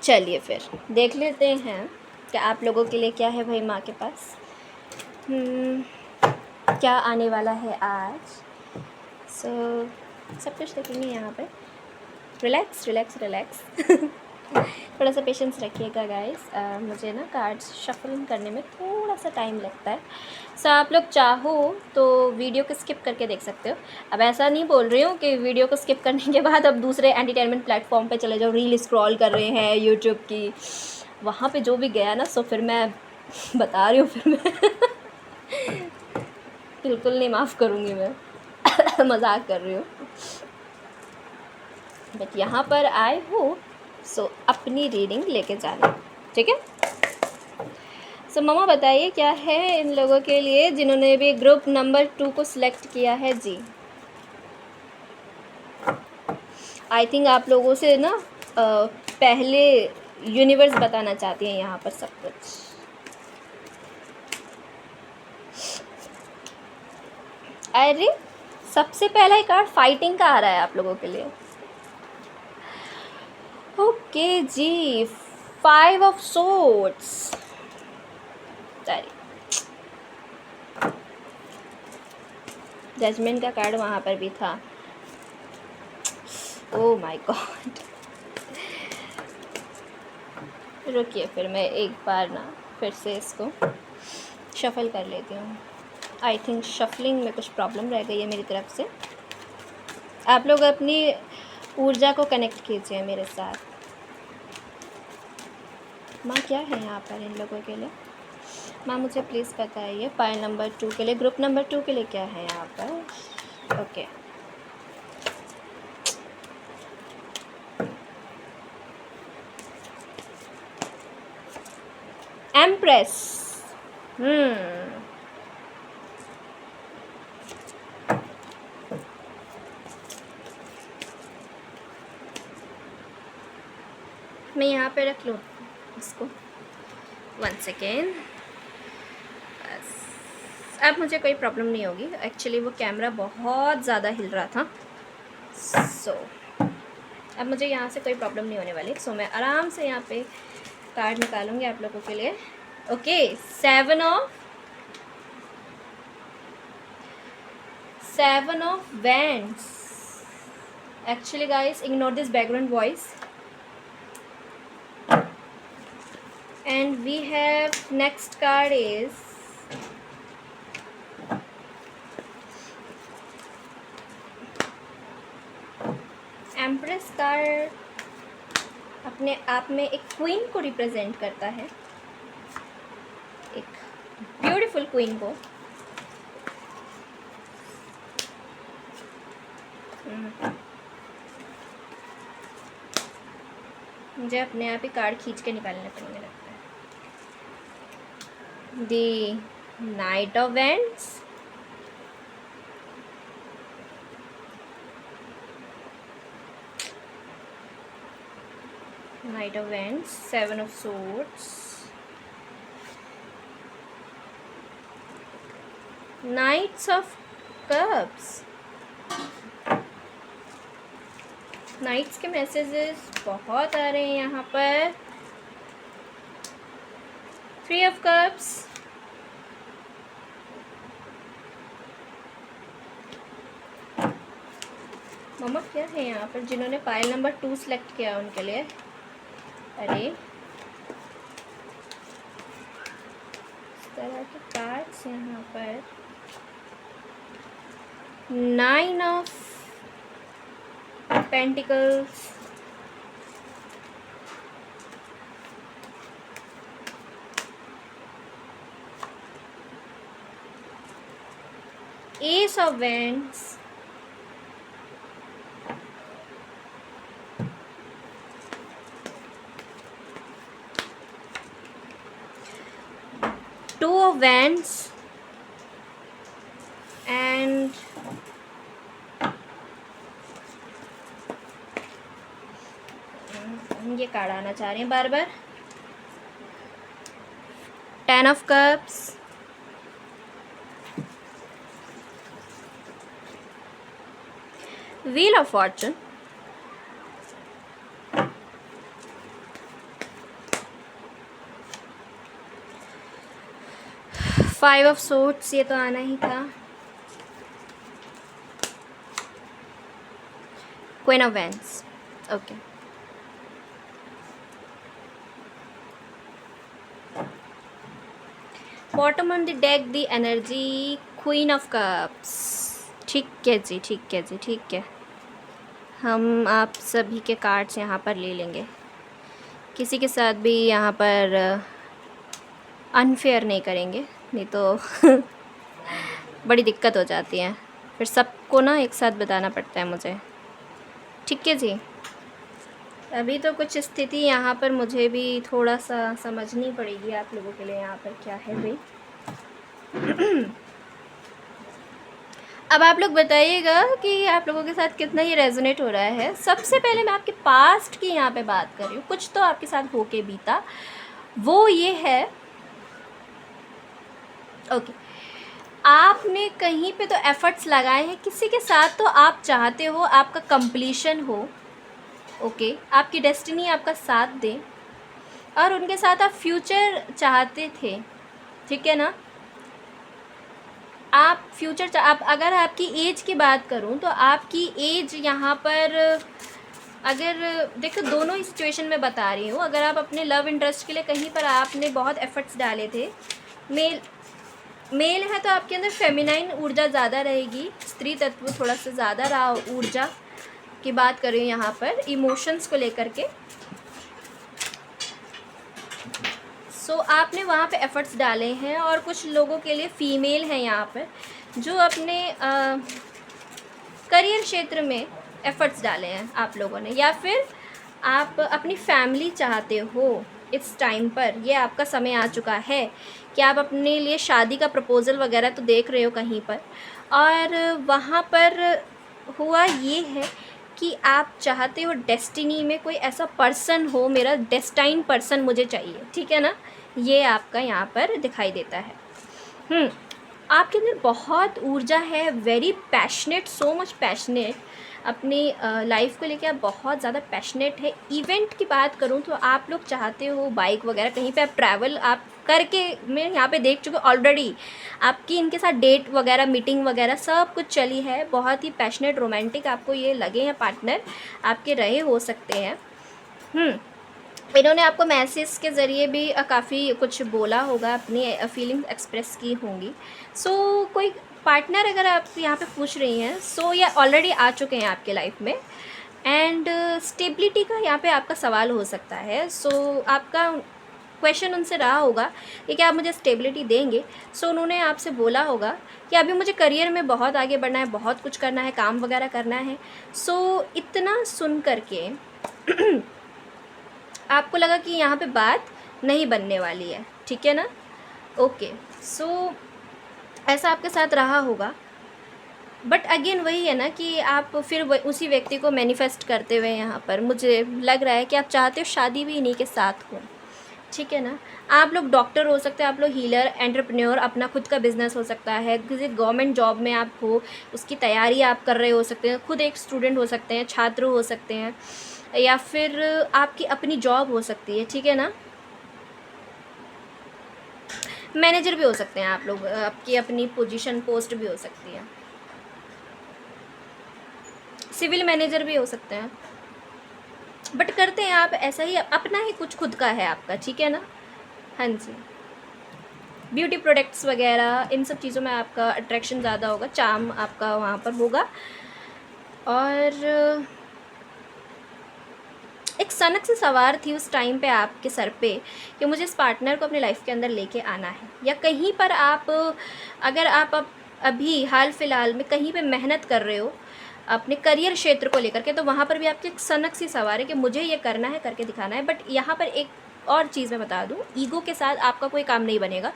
चलिए फिर देख लेते हैं कि आप लोगों के लिए क्या है भाई माँ के पास। क्या आने वाला है आज। सब कुछ देखेंगे यहाँ पे। Relax relax relax. थोड़ा सा पेशेंस रखिएगा गाइस। मुझे ना कार्ड्स शफल करने में थोड़ा सा टाइम लगता है। आप लोग चाहो तो वीडियो को स्किप करके देख सकते हो। अब ऐसा नहीं बोल रही हूँ कि वीडियो को स्किप करने के बाद अब दूसरे एंटरटेनमेंट प्लेटफॉर्म पे चले जाओ, रील स्क्रॉल कर रहे हैं यूट्यूब की, वहाँ पे जो भी गया ना, सो फिर मैं बता रही हूँ, फिर मैं बिल्कुल नहीं माफ़ करूँगी मैं। मजाक कर रही हूँ, बट यहाँ पर आए हो सो अपनी रीडिंग लेके जाना, ठीक है। सो मम्मा बताइए क्या है इन लोगों के लिए जिन्होंने भी ग्रुप नंबर 2 को सिलेक्ट किया है जी। आई थिंक आप लोगों से ना पहले यूनिवर्स बताना चाहती हैं यहाँ पर सब कुछ। अरे सबसे पहला ही कार्ड फाइटिंग का आ रहा है आप लोगों के लिए। Okay ji, 5 of swords. Judgment का कार्ड वहाँ पर भी था। ओह माय गॉड, रुकिए फिर मैं एक बार ना फिर से इसको शफल कर लेती हूँ। आई थिंक शफलिंग में कुछ प्रॉब्लम रह गई है मेरी तरफ से। आप लोग अपनी ऊर्जा को कनेक्ट कीजिए मेरे साथ। माँ क्या है यहाँ पर इन लोगों के लिए? माँ मुझे प्लीज़ बताइए पायल नंबर 2 के लिए, ग्रुप नंबर 2 के लिए क्या है यहाँ पर। Okay, empress. मैं यहाँ पे रख लूँ इसको, 1 सेकेंड। अब मुझे कोई प्रॉब्लम नहीं होगी। एक्चुअली वो कैमरा बहुत ज़्यादा हिल रहा था, सो अब मुझे यहाँ से कोई प्रॉब्लम नहीं होने वाली। सो मैं आराम से यहाँ पे कार्ड निकालूंगी आप लोगों के लिए। Okay, 7 of Wands. Actually guys, ignore this background voice. And we have next card is empress card अपने आप में एक क्वीन को रिप्रेजेंट करता है, एक ब्यूटीफुल क्वीन को। मुझे अपने आप ही कार्ड खींच के निकालने पड़ेंगे लगता है। The knight of wands, Knight of Wands, 7 of Swords, Knights of Cups। नाइट्स के मैसेजेस बहुत आ रहे हैं यहाँ पर। 3 of Cups, मम्मा क्या है यहाँ पर? जिन्होंने पाइल नंबर 2 सेलेक्ट किया उनके लिए, अरे इस तरह के कार्ड्स यहाँ पर। 9 of Pentacles, Ace of Wands, Two of Wands and ये कार्ड आना चाह रहे हैं बार बार। 10 of Cups, Wheel of Fortune, Five of Swords, ये तो आना ही था, Queen of Wands। Okay, bottom on the deck the energy queen of cups. ठीक है जी, ठीक है जी, ठीक है। हम आप सभी के कार्ड्स यहाँ पर ले लेंगे, किसी के साथ भी यहाँ पर अनफेयर नहीं करेंगे, नहीं तो बड़ी दिक्कत हो जाती है, फिर सबको ना एक साथ बताना पड़ता है मुझे। ठीक है जी, अभी तो कुछ स्थिति यहाँ पर मुझे भी थोड़ा सा समझनी पड़ेगी आप लोगों के लिए। यहाँ पर क्या है भाई? अब आप लोग बताइएगा कि आप लोगों के साथ कितना ये रेजोनेट हो रहा है। सबसे पहले मैं आपके पास्ट की यहाँ पे बात कर रही हूँ, कुछ तो आपके साथ होके बीता, वो ये है ओके, आपने कहीं पे तो एफर्ट्स लगाए हैं, किसी के साथ तो आप चाहते हो आपका कंप्लीशन हो, ओके, आपकी डेस्टिनी आपका साथ दे और उनके साथ आप फ्यूचर चाहते थे, ठीक है ना। आप फ्यूचर आप अगर आपकी एज की बात करूं तो आपकी एज यहाँ पर, अगर देखो दोनों ही सिचुएशन में बता रही हूँ, अगर आप अपने लव इंटरेस्ट के लिए कहीं पर आपने बहुत एफर्ट्स डाले थे, मेल है तो आपके अंदर फेमिनाइन ऊर्जा ज़्यादा रहेगी, स्त्री तत्व थोड़ा सा ज़्यादा रहा, ऊर्जा की बात कर रही हूँ यहाँ पर इमोशंस को लेकर के। सो आपने वहाँ पे एफ़र्ट्स डाले हैं और कुछ लोगों के लिए फ़ीमेल हैं यहाँ पर जो अपने करियर क्षेत्र में एफ़र्ट्स डाले हैं आप लोगों ने, या फिर आप अपनी फैमिली चाहते हो इस टाइम पर, ये आपका समय आ चुका है कि आप अपने लिए शादी का प्रपोज़ल वगैरह तो देख रहे हो कहीं पर, और वहाँ पर हुआ ये है कि आप चाहते हो डेस्टिनी में कोई ऐसा पर्सन हो, मेरा डेस्टाइन पर्सन मुझे चाहिए, ठीक है ना, ये आपका यहाँ पर दिखाई देता है। आपके अंदर बहुत ऊर्जा है, very passionate, so much passionate. अपनी लाइफ को लेके आप बहुत ज़्यादा पैशनेट है। इवेंट की बात करूँ तो आप लोग चाहते हो बाइक वगैरह कहीं पे आप ट्रैवल आप करके, मैं यहाँ पे देख चुकी हूँ ऑलरेडी आपकी इनके साथ डेट वगैरह मीटिंग वगैरह सब कुछ चली है। बहुत ही पैशनेट रोमांटिक आपको ये लगे हैं पार्टनर, आपके रहे हो सकते हैं। इन्होंने आपको मैसेज के ज़रिए भी काफ़ी कुछ बोला होगा, अपनी फीलिंग एक्सप्रेस की होंगी। सो कोई पार्टनर अगर आप यहाँ पे पूछ रही हैं, सो या ऑलरेडी आ चुके हैं आपके लाइफ में। एंड स्टेबिलिटी का यहाँ पे आपका सवाल हो सकता है। सो आपका क्वेश्चन उनसे रहा होगा कि क्या आप मुझे स्टेबिलिटी देंगे। सो उन्होंने आपसे बोला होगा कि अभी मुझे करियर में बहुत आगे बढ़ना है, बहुत कुछ करना है, काम वगैरह करना है। सो इतना सुन करके आपको लगा कि यहाँ पे बात नहीं बनने वाली है, ठीक है ना। ओके, सो ऐसा आपके साथ रहा होगा। बट अगेन वही है ना कि आप फिर उसी व्यक्ति को मैनिफेस्ट करते हुए यहाँ पर मुझे लग रहा है कि आप चाहते हो शादी भी इन्हीं के साथ हो, ठीक है ना। आप लोग डॉक्टर हो सकते हैं, आप लोग हीलर, एंटरप्रेन्योर, अपना खुद का बिजनेस हो सकता है, किसी गवर्नमेंट जॉब में आप हो, उसकी तैयारी आप कर रहे हो सकते हैं, खुद एक स्टूडेंट हो सकते हैं, छात्र हो सकते हैं, या फिर आपकी अपनी जॉब हो सकती है, ठीक है ना। मैनेजर भी हो सकते हैं आप लोग, आपकी अपनी पोजीशन पोस्ट भी हो सकती है, सिविल मैनेजर भी हो सकते हैं। बट करते हैं आप ऐसा ही, अपना ही कुछ खुद का है आपका, ठीक है ना। हाँ जी, ब्यूटी प्रोडक्ट्स वगैरह इन सब चीज़ों में आपका अट्रैक्शन ज़्यादा होगा, चार्म आपका वहाँ पर होगा। और एक सनक से सवार थी उस टाइम पे आपके सर पे कि मुझे इस पार्टनर को अपनी लाइफ के अंदर लेके आना है। या कहीं पर आप, अगर आप अभी हाल फिलहाल में कहीं पे मेहनत कर रहे हो अपने करियर क्षेत्र को लेकर के, तो वहाँ पर भी आपकी एक सनक सी सवार है कि मुझे ये करना है, करके दिखाना है। बट यहाँ पर एक और चीज़ मैं बता दूँ, ईगो के साथ आपका कोई काम नहीं बनेगा।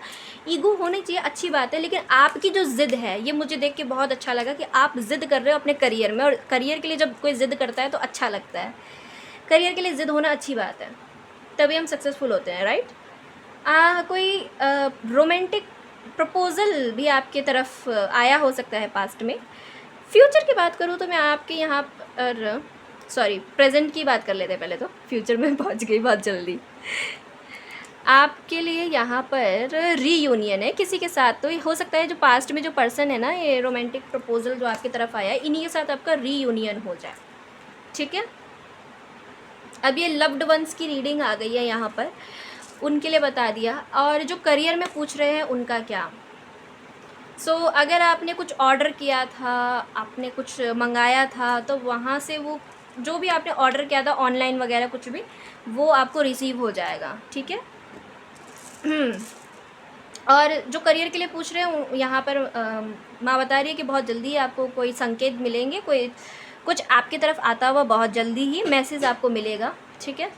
ईगो होनी चाहिए, अच्छी बात है, लेकिन आपकी जो ज़िद है, ये मुझे देख के बहुत अच्छा लगा कि आप ज़िद कर रहे हो अपने करियर में। और करियर के लिए जब कोई ज़िद करता है तो अच्छा लगता है, करियर के लिए ज़िद होना अच्छी बात है, तभी हम सक्सेसफुल होते हैं, राइट। कोई रोमांटिक प्रपोज़ल भी आपके तरफ आया हो सकता है पास्ट में। फ्यूचर की बात करूँ तो मैं आपके यहाँ पर, सॉरी प्रेजेंट की बात कर लेते हैं पहले, तो फ्यूचर में पहुँच गई बहुत जल्दी। आपके लिए यहाँ पर रीयूनियन है किसी के साथ, तो हो सकता है जो पास्ट में जो पर्सन है ना, ये रोमांटिक प्रपोज़ल जो आपकी तरफ आया है, इन्हीं के साथ आपका रीयूनियन हो जाए, ठीक है। अब ये लव्ड वंस की रीडिंग आ गई है यहाँ पर, उनके लिए बता दिया। और जो करियर में पूछ रहे हैं उनका क्या, अगर आपने कुछ ऑर्डर किया था, आपने कुछ मंगाया था, तो वहाँ से वो जो भी आपने ऑर्डर किया था ऑनलाइन वगैरह कुछ भी, वो आपको रिसीव हो जाएगा, ठीक है। और जो करियर के लिए पूछ रहे हैं यहाँ पर माँ बता रही है कि बहुत जल्दी आपको कोई संकेत मिलेंगे, कोई कुछ आपकी तरफ आता हुआ बहुत जल्दी ही मैसेज आपको मिलेगा, ठीक है।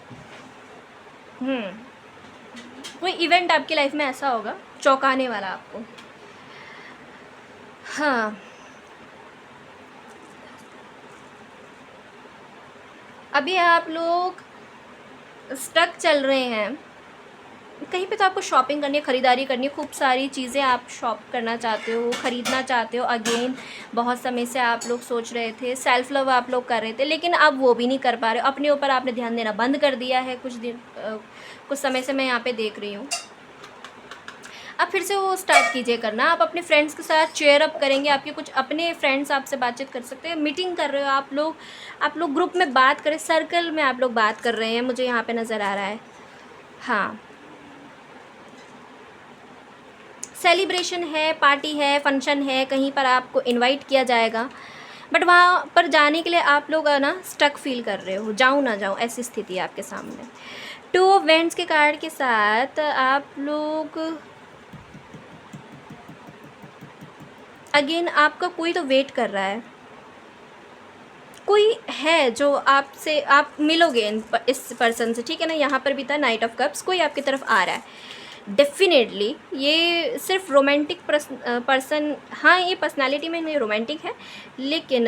कोई इवेंट आपकी लाइफ में ऐसा होगा चौंकाने वाला आपको। हाँ, अभी आप लोग स्टक चल रहे हैं कहीं पे, तो आपको शॉपिंग करनी है, ख़रीदारी करनी है, खूब सारी चीज़ें आप शॉप करना चाहते हो, ख़रीदना चाहते हो। अगेन बहुत समय से आप लोग सोच रहे थे, सेल्फ़ लव आप लोग कर रहे थे, लेकिन अब वो भी नहीं कर पा रहे हो, अपने ऊपर आपने ध्यान देना बंद कर दिया है कुछ समय से मैं यहाँ पे देख रही हूँ। अब फिर से वो स्टार्ट कीजिए करना, आप अपने फ्रेंड्स के साथ चेयर अप करेंगे, आपके कुछ अपने फ्रेंड्स आपसे बातचीत कर सकते हैं, मीटिंग कर रहे हो आप लोग ग्रुप में बात करें, सर्कल में आप लोग बात कर रहे हैं, मुझे यहाँ पे नज़र आ रहा है। हाँ, सेलिब्रेशन है, पार्टी है, फंक्शन है, कहीं पर आपको इनवाइट किया जाएगा, बट वहाँ पर जाने के लिए आप लोग ना स्टक फील कर रहे हो, जाऊँ ना जाऊँ ऐसी स्थिति है आपके सामने। 2 ऑफ वेंट्स के कार्ड के साथ आप लोग अगेन आपका कोई तो वेट कर रहा है, कोई है जो आपसे, आप मिलोगे इस पर्सन से, ठीक है ना। यहाँ पर भी था नाइट ऑफ कप्स, कोई आपकी तरफ आ रहा है डेफिनेटली। ये सिर्फ रोमांटिक पर्सन, हाँ ये पर्सनालिटी में रोमांटिक है, लेकिन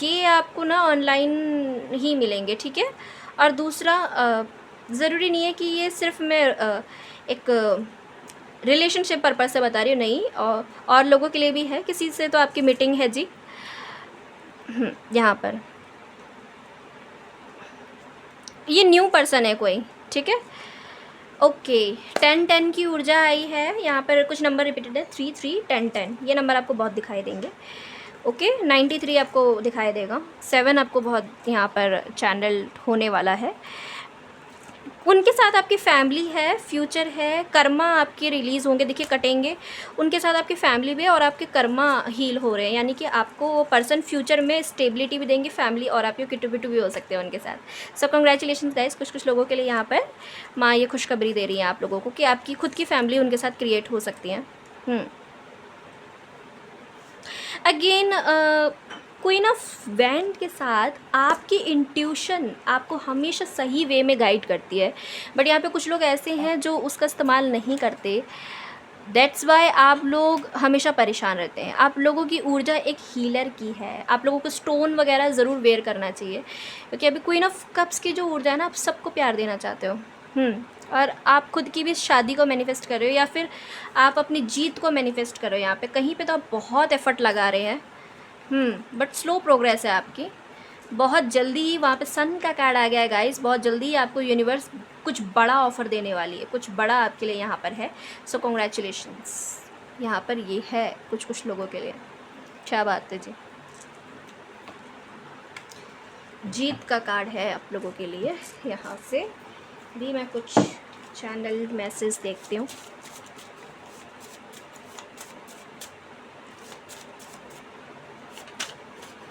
ये आपको ना ऑनलाइन ही मिलेंगे, ठीक है। और दूसरा ज़रूरी नहीं है कि ये सिर्फ मैं एक रिलेशनशिप पर्पज़ से बता रही हूँ, नहीं, और लोगों के लिए भी है, किसी से तो आपकी मीटिंग है जी। यहाँ पर ये न्यू पर्सन है कोई, ठीक है। ओके, 10-10 की ऊर्जा आई है। यहाँ पर कुछ नंबर रिपीटेड है, 3-3-10-10, ये नंबर आपको बहुत दिखाई देंगे। ओके, 93 आपको दिखाई देगा, 7 आपको बहुत यहाँ पर चैनल होने वाला है। उनके साथ आपकी फैमिली है, फ्यूचर है, कर्मा आपके रिलीज़ होंगे, देखिए कटेंगे। उनके साथ आपकी फैमिली भी है और आपके कर्मा हील हो रहे हैं, यानी कि आपको वो पर्सन फ्यूचर में स्टेबिलिटी भी देंगे, फैमिली, और आपके किटू पिटू भी हो सकते हैं उनके साथ। सो कंग्रेचुलेशन गाइस, कुछ लोगों के लिए यहाँ पर माँ ये खुशखबरी दे रही है आप लोगों को कि आपकी खुद की फैमिली उनके साथ क्रिएट हो सकती है। अगेन क्वीन ऑफ वैंड के साथ आपकी इंट्यूशन आपको हमेशा सही वे में गाइड करती है, बट यहाँ पे कुछ लोग ऐसे हैं जो उसका इस्तेमाल नहीं करते। दैट्स वाई आप लोग हमेशा परेशान रहते हैं। आप लोगों की ऊर्जा एक हीलर की है, आप लोगों को स्टोन वगैरह ज़रूर वेयर करना चाहिए, क्योंकि अभी क्वीन ऑफ कप्स की जो ऊर्जा है ना, आप सबको प्यार देना चाहते हो। और आप खुद की भी शादी को मैनिफेस्ट कर रहे हो, या फिर आप अपनी जीत को मैनिफेस्ट कर रहे हो। यहाँ पे कहीं पे तो आप बहुत एफर्ट लगा रहे हैं, बट स्लो प्रोग्रेस है आपकी। बहुत जल्दी ही वहाँ पे सन का कार्ड आ गया है गाइस, बहुत जल्दी ही आपको यूनिवर्स कुछ बड़ा ऑफ़र देने वाली है, कुछ बड़ा आपके लिए यहाँ पर है। सो कॉन्ग्रेचुलेशंस, यहाँ पर ये है कुछ लोगों के लिए। क्या बात है जी, जीत का कार्ड है आप लोगों के लिए यहाँ से भी। मैं कुछ चैनल मैसेज देखती हूँ।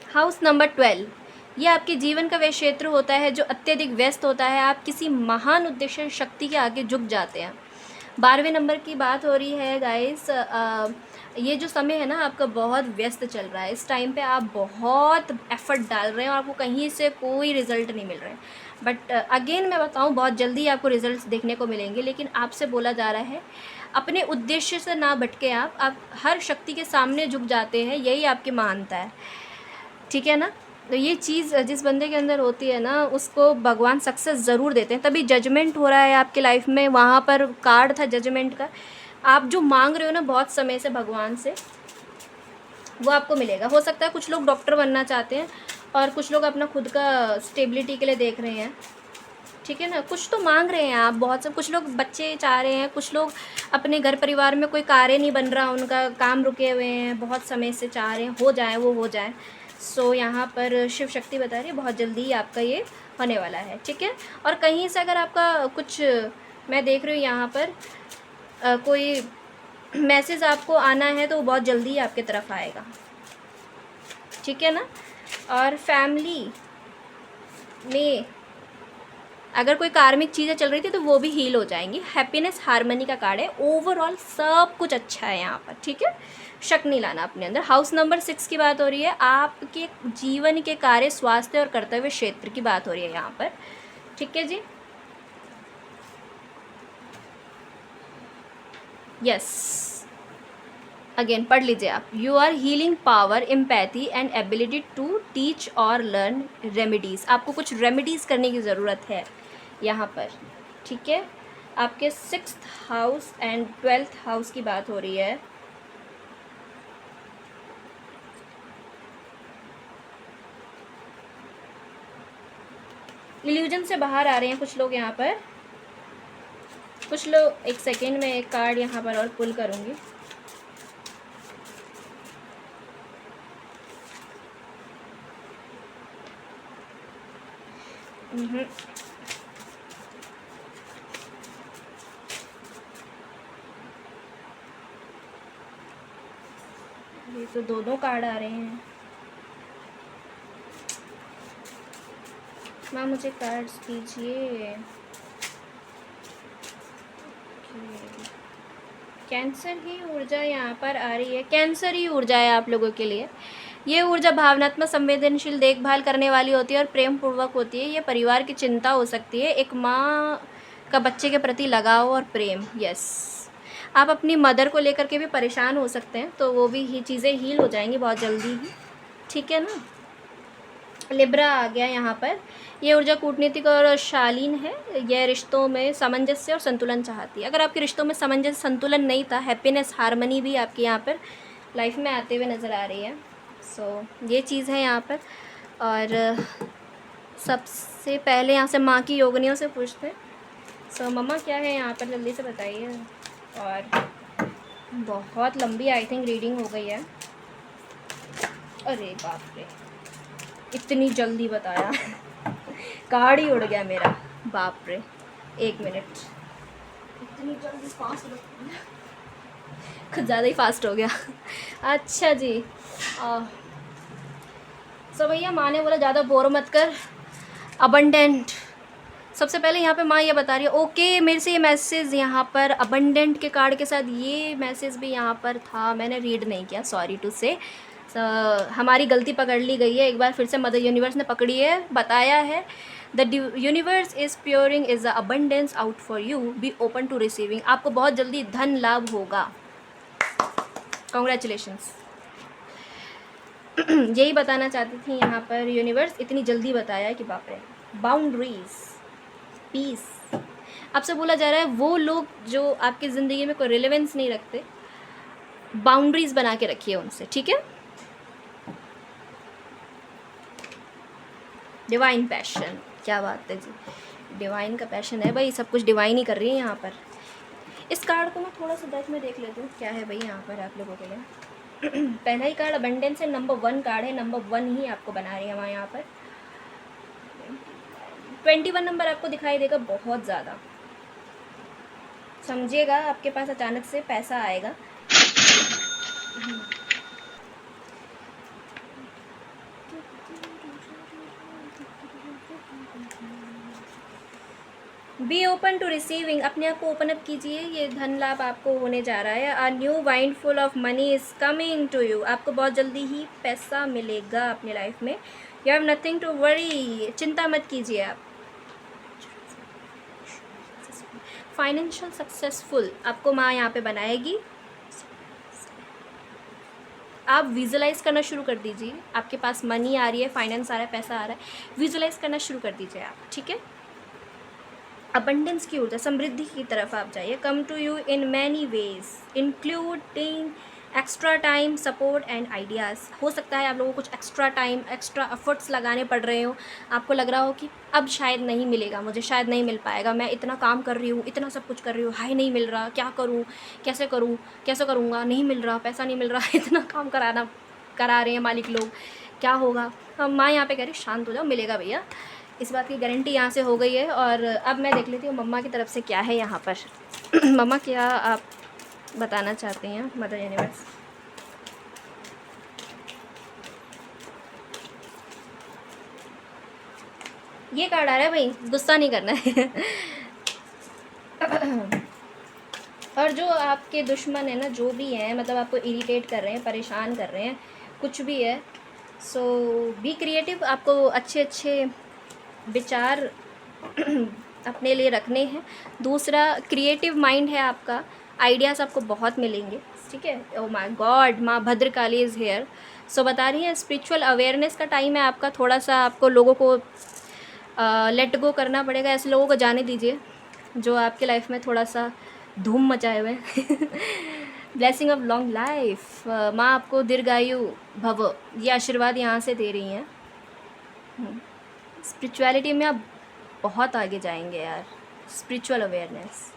हाउस नंबर 12, ये आपके जीवन का वह क्षेत्र होता है जो अत्यधिक व्यस्त होता है। आप किसी महान उद्देश्य शक्ति के आगे झुक जाते हैं। 12वें नंबर की बात हो रही है गाइस। ये जो समय है ना आपका बहुत व्यस्त चल रहा है। इस टाइम पे आप बहुत एफर्ट डाल रहे हैं और आपको कहीं से कोई रिज़ल्ट नहीं मिल रहे हैं, बट अगेन मैं बताऊं बहुत जल्दी आपको रिज़ल्ट्स देखने को मिलेंगे। लेकिन आपसे बोला जा रहा है अपने उद्देश्य से ना भटके, आप हर शक्ति के सामने झुक जाते हैं, यही आपकी महानता है, ठीक है ना। तो ये चीज़ जिस बंदे के अंदर होती है ना, उसको भगवान सक्सेस ज़रूर देते हैं। तभी जजमेंट हो रहा है आपके लाइफ में, वहाँ पर कार्ड था जजमेंट का। आप जो मांग रहे हो ना बहुत समय से भगवान से, वो आपको मिलेगा। हो सकता है कुछ लोग डॉक्टर बनना चाहते हैं और कुछ लोग अपना खुद का स्टेबिलिटी के लिए देख रहे हैं, ठीक है ना। कुछ तो मांग रहे हैं आप बहुत से। कुछ लोग बच्चे चाह रहे हैं, कुछ लोग अपने घर परिवार में कोई कार्य नहीं बन रहा, उनका काम रुके हुए हैं, बहुत समय से चाह रहे हैं हो जाए, वो हो जाए। सो यहाँ पर शिव शक्ति बता रही है बहुत जल्दी ही आपका ये होने वाला है, ठीक है। और कहीं से अगर आपका कुछ, मैं देख रही हूँ यहाँ पर कोई मैसेज आपको आना है तो वो बहुत जल्दी ही आपके तरफ आएगा, ठीक है ना। और फैमिली में अगर कोई कार्मिक चीज़ें चल रही थी तो वो भी हील हो जाएंगी। हैप्पीनेस हार्मनी का कार्ड है। ओवरऑल सब कुछ अच्छा है यहाँ पर, ठीक है। शक नहीं लाना अपने अंदर। हाउस नंबर 6 की बात हो रही है। आपके जीवन के कार्य, स्वास्थ्य और कर्तव्य क्षेत्र की बात हो रही है यहाँ पर, ठीक है जी। यस, अगेन पढ़ लीजिए आप। You are healing power, empathy and ability to teach और लर्न रेमेडीज़। आपको कुछ रेमेडीज़ करने की ज़रूरत है यहाँ पर, ठीक है। आपके 6th house and 12th house की बात हो रही है। इल्यूजन से बाहर आ रहे हैं कुछ लोग यहाँ पर। कुछ लोग, एक सेकेंड में एक कार्ड यहाँ पर और पुल करूँगी। ये तो दो कार्ड आ रहे हैं। मैम मुझे कार्ड्स दीजिए। कैंसर ही ऊर्जा यहाँ पर आ रही है। कैंसर ही ऊर्जा है आप लोगों के लिए। ये ऊर्जा भावनात्मक, संवेदनशील, देखभाल करने वाली होती है और प्रेम पूर्वक होती है। ये परिवार की चिंता हो सकती है, एक माँ का बच्चे के प्रति लगाव और प्रेम। यस, आप अपनी मदर को लेकर के भी परेशान हो सकते हैं, तो वो भी ही चीज़ें हील हो जाएंगी बहुत जल्दी ही, ठीक है ना। लिब्रा आ गया यहाँ पर। ये ऊर्जा कूटनीतिक और शालीन है। यह रिश्तों में सामंजस्य और संतुलन चाहती है। अगर आपके रिश्तों में सामंजस्य, संतुलन नहीं था, हैप्पीनेस, हार्मनी भी आपकी यहाँ पर लाइफ में आते हुए नज़र आ रही है। सो ये चीज़ है यहाँ पर। और सबसे पहले यहाँ से माँ की योगिनियों से पूछते हैं। सो मम्मा क्या है यहाँ पर, जल्दी से बताइए। और बहुत लंबी आई थिंक रीडिंग हो गई है। अरे बाप रे, इतनी जल्दी बताया कार्ड ही उड़ गया मेरा, बाप रे। 1 मिनट, इतनी जल्दी फास्ट हो गया, कुछ ज़्यादा ही फास्ट हो गया अच्छा जी। सो भैया माँ ने बोला ज़्यादा बोर मत कर, अबंडेंट। सबसे पहले यहाँ पे माँ ये बता रही है, ओके मेरे से ये मैसेज यहाँ पर अबंडेंट के कार्ड के साथ ये मैसेज भी यहाँ पर था, मैंने रीड नहीं किया, सॉरी टू से। हमारी गलती पकड़ ली गई है, एक बार फिर से मदर यूनिवर्स ने पकड़ी है, बताया है the universe is pouring is the abundance out for you, be open to receiving. आपको बहुत जल्दी धन लाभ होगा, कॉन्ग्रेचुलेशंस यही बताना चाहती थी यहाँ पर यूनिवर्स, इतनी जल्दी बताया कि बाप रे। बाउंड्रीज, पीस, आपसे बोला जा रहा है वो लोग जो आपकी ज़िंदगी में कोई रिलेवेंस नहीं रखते, बाउंड्रीज बना के रखिए उनसे, ठीक है। डिवाइन पैशन, क्या बात है जी, डिवाइन का पैशन है भाई, सब कुछ डिवाइन ही कर रही है यहाँ पर। इस कार्ड को मैं थोड़ा सा डेक में देख लेती हूँ क्या है भाई यहाँ पर आप लोगों के लिए। पहला ही कार्ड अबंडेंस है, नंबर 1 कार्ड है, नंबर 1 ही आपको बना रही है हमारे यहाँ पर। 21 नंबर आपको दिखाई देगा, बहुत ज़्यादा समझिएगा, आपके पास अचानक से पैसा आएगा। बी ओपन टू रिसीविंग, अपने आप को ओपन अप कीजिए, ये धन लाभ आपको होने जा रहा है। A new wind full of money is coming to you, आपको बहुत जल्दी ही पैसा मिलेगा अपनी लाइफ में। You have nothing to worry, चिंता मत कीजिए आप। फाइनेंशियल सक्सेसफुल आपको माँ यहाँ पे बनाएगी। आप विजुलाइज करना शुरू कर दीजिए, आपके पास मनी आ रही है, फाइनेंस आ रहा है, पैसा आ रहा है, विजुलाइज करना शुरू कर दीजिए आप, ठीक है। अबंडेंस की ऊर्जा, समृद्धि की तरफ आप जाइए। Come to you in many ways including extra time, support and ideas. हो सकता है आप लोगों को कुछ एक्स्ट्रा टाइम, एक्स्ट्रा एफर्ट्स लगाने पड़ रहे हो, आपको लग रहा हो कि अब शायद नहीं मिलेगा मुझे, शायद नहीं मिल पाएगा, मैं इतना काम कर रही हूँ, इतना सब कुछ कर रही हूँ, हाय नहीं मिल रहा, क्या करूँ, कैसे करूँ, कैसे करूँगा, नहीं मिल रहा, पैसा नहीं मिल रहा इतना काम करा रहे हैं मालिक लोग, क्या होगा। हम माँ यहाँ पे कह रही शांत हो जाओ, मिलेगा भैया, इस बात की गारंटी यहाँ से हो गई है। और अब मैं देख लेती हूँ मम्मा की तरफ से क्या है यहाँ पर मम्मा क्या आप बताना चाहते हैं मदर यूनिवर्स। ये कार्ड आ रहा है भाई, गुस्सा नहीं करना है और जो आपके दुश्मन है ना, जो भी हैं, मतलब आपको इरिटेट कर रहे हैं, परेशान कर रहे हैं, कुछ भी है, सो बी क्रिएटिव। आपको अच्छे अच्छे विचार अपने लिए रखने हैं। दूसरा, क्रिएटिव माइंड है आपका, आइडियाज़ आपको बहुत मिलेंगे, ठीक है। ओ माय गॉड, माँ भद्रकाली इज़ हेयर। सो बता रही है स्पिरिचुअल अवेयरनेस का टाइम है आपका, थोड़ा सा आपको लोगों को लेट गो करना पड़ेगा, ऐसे लोगों को जाने दीजिए जो आपके लाइफ में थोड़ा सा धूम मचाए हुए हैं ब्लेसिंग ऑफ लॉन्ग लाइफ, माँ आपको दीर्घायु भव, ये आशीर्वाद यहाँ से दे रही हैं। स्पिरिचुअलिटी में आप बहुत आगे जाएंगे यार, स्पिरिचुअल अवेयरनेस,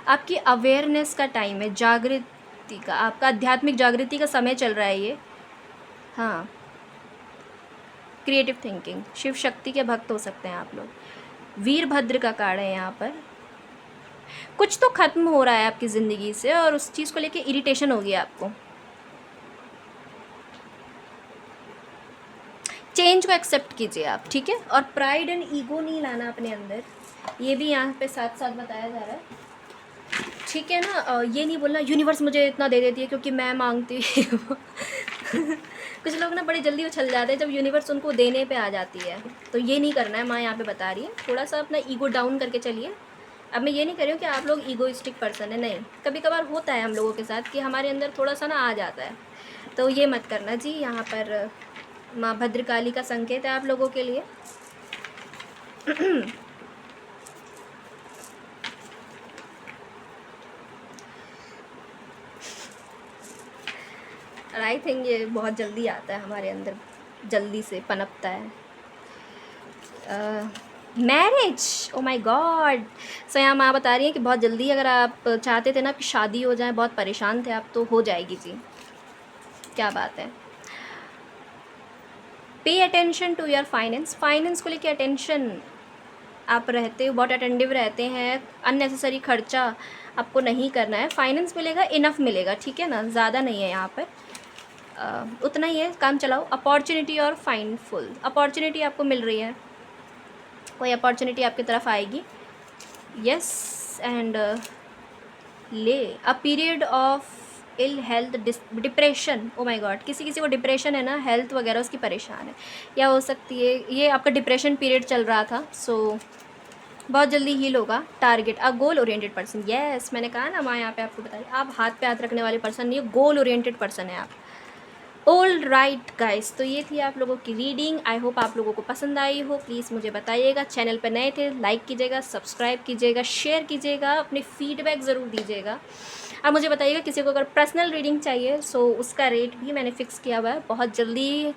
आपकी अवेयरनेस का टाइम है, जागृति का, आपका आध्यात्मिक जागृति का समय चल रहा है ये। हाँ, क्रिएटिव थिंकिंग, शिव शक्ति के भक्त हो सकते हैं आप लोग। वीरभद्र का कार्ड है यहाँ पर। कुछ तो ख़त्म हो रहा है आपकी ज़िंदगी से और उस चीज़ को लेके इरिटेशन होगी आपको। चेंज को एक्सेप्ट कीजिए आप, ठीक है। और प्राइड एंड ईगो नहीं लाना अपने अंदर, ये भी यहाँ पे साथ साथ बताया जा रहा है, ठीक है ना। ये नहीं बोलना यूनिवर्स मुझे इतना दे देती है क्योंकि मैं मांगती हूँ कुछ लोग ना बड़ी जल्दी उछल जाते हैं जब यूनिवर्स उनको देने पे आ जाती है, तो ये नहीं करना है। माँ यहाँ पे बता रही है थोड़ा सा अपना ईगो डाउन करके चलिए। अब मैं ये नहीं कर रही हूँ कि आप लोग ईगोइस्टिक पर्सन है, नहीं, कभी कभार होता है हम लोगों के साथ कि हमारे अंदर थोड़ा सा ना आ जाता है, तो ये मत करना जी। यहाँ पर माँ भद्रकाली का संकेत है आप लोगों के लिए और आई थिंक ये बहुत जल्दी आता है हमारे अंदर, जल्दी से पनपता है। Marriage, oh my god. So यहाँ माँ बता रही है कि बहुत जल्दी, अगर आप चाहते थे ना कि शादी हो जाए, बहुत परेशान थे आप, तो हो जाएगी जी। क्या बात है। Pay attention to your finance, finance को लेके अटेंशन आप रहते हो, बहुत अटेंटिव रहते हैं। अननेसेसरी खर्चा आपको नहीं करना है। फाइनेंस मिलेगा, इनफ मिलेगा, ठीक है ना, ज़्यादा नहीं है यहाँ पर, उतना ही है, काम चलाओ। अपॉर्चुनिटी और फाइंडफुल, अपॉर्चुनिटी आपको मिल रही है, कोई अपॉर्चुनिटी आपकी तरफ आएगी। Yes and lay a period of ill health, depression, oh my God, किसी किसी को डिप्रेशन है ना, हेल्थ वगैरह उसकी परेशान है, या हो सकती है ये आपका डिप्रेशन पीरियड चल रहा था। सो बहुत जल्दी हील होगा। टारगेट अ गोल ओरिएंटेड पर्सन, यस मैंने कहा ना माँ यहाँ पे आपको बताइए, आप हाथ पे हाथ रखने वाले पर्सन नहीं, गोल ओरिएंटेड पर्सन है आप। ऑल राइट गाइस, तो ये थी आप लोगों की रीडिंग। आई होप आप लोगों को पसंद आई हो। प्लीज़ मुझे बताइएगा, चैनल पर नए थे लाइक कीजिएगा, सब्सक्राइब कीजिएगा, शेयर कीजिएगा, अपने फीडबैक ज़रूर दीजिएगा। अब मुझे बताइएगा किसी को अगर पर्सनल रीडिंग चाहिए, सो उसका रेट भी मैंने फ़िक्स किया हुआ है। बहुत जल्दी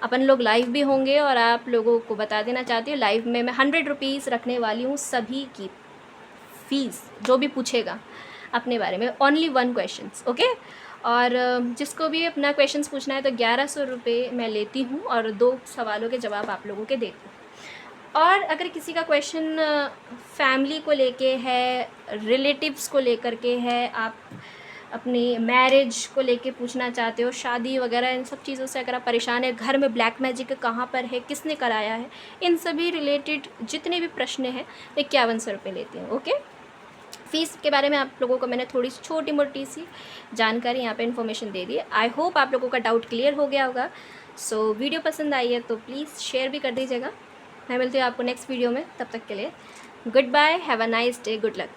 अपन लोग लाइव भी होंगे, और आप लोगों को बता देना चाहती हूँ, लाइव में मैं 100 रुपीज़ रखने वाली हूँ सभी की फ़ीस, जो भी पूछेगा अपने बारे में, ओनली 1 क्वेश्चंस, ओके। और जिसको भी अपना क्वेश्चंस पूछना है तो 1100 रुपये मैं लेती हूँ, और 2 सवालों के जवाब आप लोगों के देती हूँ। और अगर किसी का क्वेश्चन फैमिली को लेके है, रिलेटिव्स को लेकर के है, आप अपनी मैरिज को लेके पूछना चाहते हो, शादी वगैरह इन सब चीज़ों से अगर आप परेशान है, घर में ब्लैक मैजिक कहाँ पर है, किसने कराया है, इन सभी रिलेटेड जितने भी प्रश्न हैं, 5100 रुपये लेती हूँ, ओके। फ़ीस के बारे में आप लोगों को मैंने थोड़ी छोटी मोटी सी जानकारी यहाँ पे इन्फॉर्मेशन दे दी है। आई होप आप लोगों का डाउट क्लियर हो गया होगा। सो वीडियो पसंद आई है तो प्लीज़ शेयर भी कर दीजिएगा। मैं मिलती हूँ आपको नेक्स्ट वीडियो में, तब तक के लिए goodbye, have a nice day, good luck.